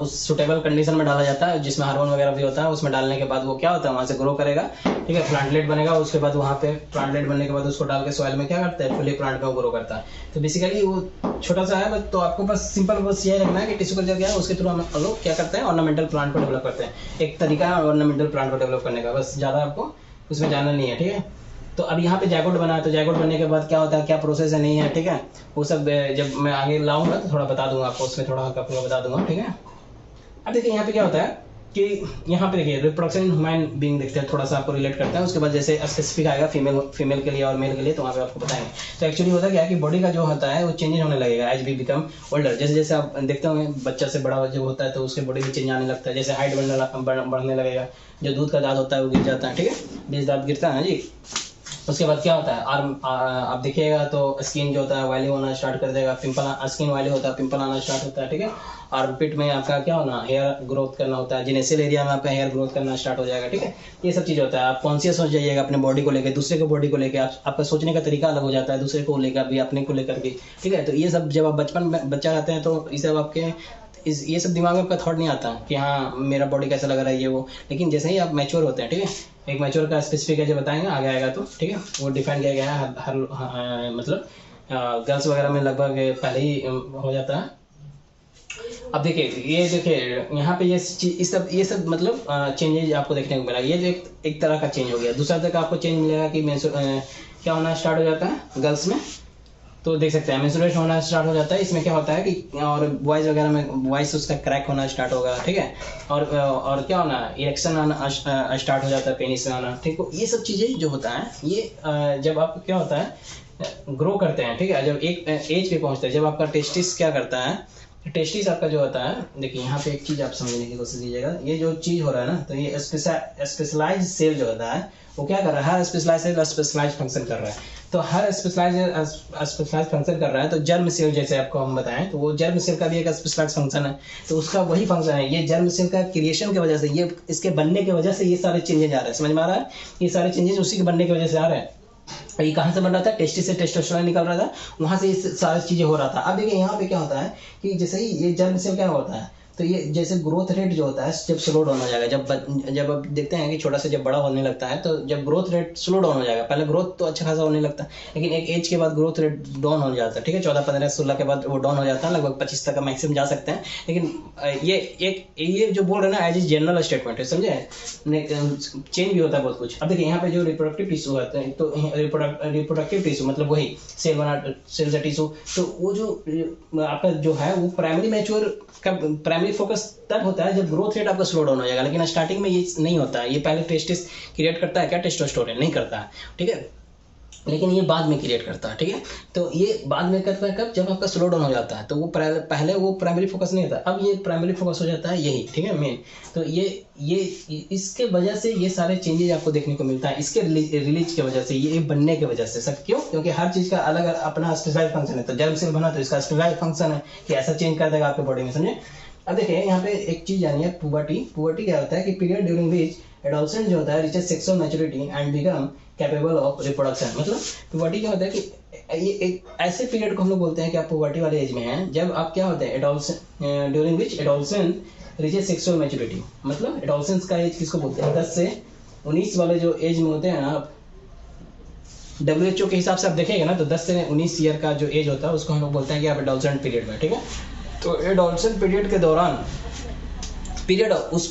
उस सुटेबल कंडीशन में डाला जाता है जिसमें हार्मोन वगैरह भी होता है। उसमें डालने के बाद वो क्या होता है, वहाँ से ग्रो करेगा, ठीक है, प्लांटलेट बनेगा। उसके बाद वहाँ पे प्लांटलेट बनने के बाद उसको डाल के सॉइल में क्या करता है, फुली प्लांट में ग्रो करता है। तो बेसिकली वो छोटा सा है, तो आपको बस सिंपल बस ये रखना है कि टिश्यू कल्चर क्या है, उसके थ्रू हम लोग क्या करते हैं, ऑर्नामेंटल प्लांट को डेवलप करते हैं। एक तरीका है ऑर्नामेंटल प्लांट को डेवलप करने का, बस ज़्यादा आपको उसमें जानना नहीं है, ठीक है। तो अब यहाँ पे जैगोट बना है, तो जैगोट बनने के बाद क्या होता है, क्या प्रोसेस है, नहीं है, ठीक है, वो सब जब मैं आगे लाऊंगा तो थोड़ा बता दूंगा आपको, उसमें थोड़ा हल्का फुल्का बता दूंगा, ठीक है। अब देखिए यहाँ पे क्या होता है कि यहाँ पे देखिए रिप्रोडक्शन इन ह्यूमन बीइंग देखते हैं, थोड़ा सा आपको रिलेट करता है, उसके बाद जैसे स्पेसिफिक आएगा फीमेल के लिए और मेल के लिए, तो वहाँ पे आपको बताएंगे। तो एक्चुअली होता क्या है कि बॉडी का जो होता है वो चेंजेस होने लगेगा एज वी बिकम ओल्डर। जैसे जैसे आप देखते होंगे बच्चा से बड़ा जब होता है तो उसके बॉडी में चेंज आने लगता है, जैसे हाइट बढ़ने लगेगा, जो दूध का दांत होता है वो गिर जाता है, ठीक है, बीज दांत गिरता है जी। उसके बाद क्या होता है आर्म, आप देखिएगा तो स्किन जो होता है वायली होना स्टार्ट कर देगा, पिंपल, स्किन वायली होता है, पिंपल आना स्टार्ट होता है, ठीक है। और पिट में आपका क्या होना, हेयर ग्रोथ करना होता है, जिनेसियल एरिया में आपका हेयर ग्रोथ करना स्टार्ट हो जाएगा, ठीक है। ये सब चीज़ होता है। आप कॉन्शियस हो जाइएगा अपने बॉडी को लेकर, दूसरे के बॉडी को लेकर, आपका सोचने का तरीका अलग हो जाता है, दूसरे को लेकर भी, अपने को लेकर भी, ठीक है। तो ये सब जब आप बचपन में बच्चा रहते हैं तो ये सब आपके ये सब दिमाग में आपका थॉट नहीं आता कि हाँ मेरा बॉडी कैसा लग रहा है ये वो। लेकिन जैसे ही आप मैच्योर होते हैं, ठीक है, एक मैच्योर का स्पेसिफिक है बताएंगे आगे आएगा तो, ठीक है, वो डिफाइन किया गया है हर मतलब गर्ल्स वगैरह में लगभग पहले ही हो जाता है। अब देखिए ये देखिए यहाँ पे ये सब मतलब चेंजेज आपको देखने को मिला। ये जो एक तरह का चेंज हो गया। दूसरा तरह का आपको चेंज मिलेगा कि क्या होना स्टार्ट हो जाता है गर्ल्स में, तो देख सकते हैं मेंस्ट्रुएशन होना स्टार्ट हो जाता है। इसमें क्या होता है कि और बॉयज वगैरह में वॉइस उसका क्रैक होना स्टार्ट होगा, ठीक है, और क्या होना इरेक्शन आना स्टार्ट हो जाता है, पेनिस में आना, ठीक है। ये सब चीज़ें जो होता है ये जब आप क्या होता है ग्रो करते हैं, ठीक है, जब एक एज पे पहुंचते हैं, जब आपका टेस्टिस क्या करता है, टेस्टिस आपका जो होता है, देखिए यहाँ पे एक चीज़ आप समझने की कोशिश कीजिएगा। ये जो चीज़ हो रहा है ना, तो ये स्पेशलाइज सेल जो होता है वो क्या कर रहा है, हर स्पेशलाइज सेल स्पेशलाइज फंक्शन कर रहा है। तो हर स्पेशलाइज फंक्शन कर रहा है। तो जर्म सेल जैसे आपको हम बताएं तो वो जर्म सेल का भी एक स्पेशलाइज फंक्शन है, तो उसका वही फंक्शन है। ये जर्म सेल का क्रिएशन की वजह से, ये इसके बनने की वजह से ये सारे चेंजेज आ रहे हैं, समझ में आ रहा है। ये सारे चेंजेज उसी के बनने की वजह से आ रहे हैं। ये कहाँ से बन रहा था, टेस्टिस से टेस्टोस्टेरोन निकल रहा था, वहाँ से ये सारी चीज़ें हो रहा था। अब देखिए यहाँ पे क्या होता है कि जैसे ही ये जर्म सेल क्या होता है, तो ये जैसे ग्रोथ रेट जो होता है जब स्लो डाउन हो जाएगा, जब आप देखते हैं कि छोटा से जब बड़ा होने लगता है, तो जब ग्रोथ रेट स्लो डाउन हो जाएगा, पहले ग्रोथ तो अच्छा खासा होने लगता है, लेकिन एक एज के बाद ग्रोथ रेट डाउन हो जाता है, ठीक है, 14, 15, 16 के बाद वो डाउन हो जाता है, लगभग 25 तक का मैक्सिमम जा सकते हैं। लेकिन ये जो बोल रहे हैं ना एज ए जनरल स्टेटमेंट है, समझे, चेंज भी होता है बहुत कुछ। अब देखिए यहाँ पे जो रिप्रोडक्टिव टिश्यू होता है, तो रिप्रोडक्टिव टिश्यू मतलब वही सेल से टिश्यू, तो वो जो आपका जो है वो प्राइमरी मैच्योर का प्राइमरी फोकस तब होता है जब ग्रोथ रेट आपका स्लो डाउन हो जाएगा। लेकिन स्टार्टिंग में ये नहीं होता है। ये पहले टेस्टिस क्रिएट करता है क्या, टेस्टोस्टेरोन नहीं करता है, ठीक है, लेकिन ये बाद में क्रिएट करता है, ठीक है। तो ये बाद में करता है कब, जब आपका स्लो डाउन हो जाता है, तो वो पहले वो प्राइमरी फोकस नहीं होता, अब ये प्राइमरी फोकस हो जाता है यही, ठीक है, मेन। तो ये इसके वजह से ये सारे चेंजेस आपको देखने को मिलता है, इसके रिलीज की वजह से, ये बनने की वजह से। सब क्यों, क्योंकि हर चीज़ का अलग अपना स्पेशलाइज फंक्शन है। तो जर्म सेल बना तो इसका स्पेशलाइज फंक्शन है कि ऐसा चेंज कर देगा आपके बॉडी में, समझे। अब देखिए यहाँ पे एक चीज़ जानिए, पुबर्टी क्या होता है कि पीरियड ड्यूरिंग विच एडोलसेंट जो होता है reaches sexual maturity and become capable of reproduction. मतलब पुबर्टी क्या होता है कि ये एक ऐसे पीरियड को हम लोग बोलते हैं कि आप पुबर्टी वाले एज में हैं, जब आप क्या होते हैं adolescent during which adolescent reaches sexual maturity. मतलब एडोलसेंस का एज किसको बोलते हैं, 10 से 19 वाले जो एज में होते हैं ना, आप WHO के हिसाब से आप देखेंगे ना, तो 10 से 19 ईयर का जो एज होता है उसको हम लोग बोलते हैं कि आप एडोलसेंट पीरियड में, ठीक है। तो एडोलसेंट पीरियड के दौरान उस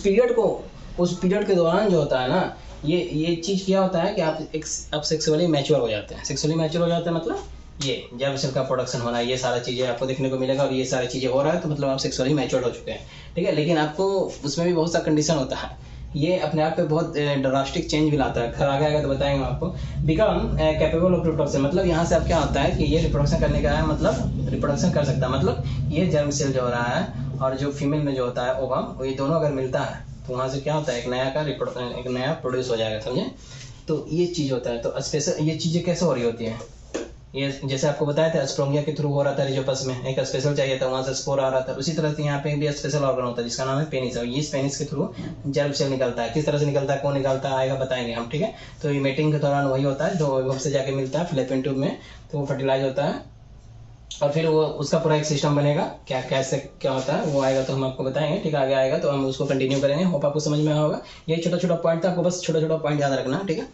पीरियड के दौरान जो होता है ना, ये चीज़ क्या होता है कि आप सेक्सुअली मैच्योर हो जाते हैं। सेक्सुअली मैच्योर हो जाते हैं मतलब ये जर्म सेल का प्रोडक्शन होना, ये सारा चीज़ें आपको देखने को मिलेगा, और ये सारी चीज़ें हो रहा है तो मतलब आप सेक्सुअली मैच्योर हो चुके हैं, ठीक है। लेकिन आपको उसमें भी बहुत सा कंडीशन होता है, ये अपने आप पे बहुत ड्रास्टिक चेंज भी लाता है। घर आगे आएगा तो बताएंगे आपको। बिकम कैपेबल ऑफ रिप्रोडक्शन, मतलब यहाँ से अब क्या होता है कि ये रिप्रोडक्शन करने का है, मतलब रिप्रोडक्शन कर सकता है। मतलब ये जर्म सेल जो हो रहा है और जो फीमेल में जो होता है ओवम, ये दोनों अगर मिलता है तो वहाँ से क्या होता है एक नया प्रोड्यूस हो जाएगा, समझे। तो ये चीज़ होता है। तो स्पेशल ये चीज़ें कैसे हो रही होती है, ये जैसे आपको बताया था स्ट्रोंगिया के थ्रू हो रहा था, रिजोपस में एक स्पेशल चाहिए था, वहाँ से स्पोर आ रहा था। उसी तरह से यहाँ पे भी स्पेशल ऑर्गन होता है जिसका नाम है पेनिस, और इस पेनिस के थ्रू जर्म सेल निकलता है। किस तरह से निकलता है, कौन निकलता है, आएगा बताएंगे हम, ठीक है। तो ये मेटिंग के दौरान वही होता है जो वेब से जाके मिलता है फ्लैपियन ट्यूब में, तो वो फर्टिलाइज होता है और फिर वो उसका पूरा एक सिस्टम बनेगा। कैसे क्या होता है वो आएगा तो हम आपको बताएंगे, ठीक है। आगे आएगा तो हम उसको कंटिन्यू करेंगे। होप आपको समझ में आया होगा। ये छोटा छोटा पॉइंट था, आपको बस छोटा छोटा पॉइंट याद रखना, ठीक है।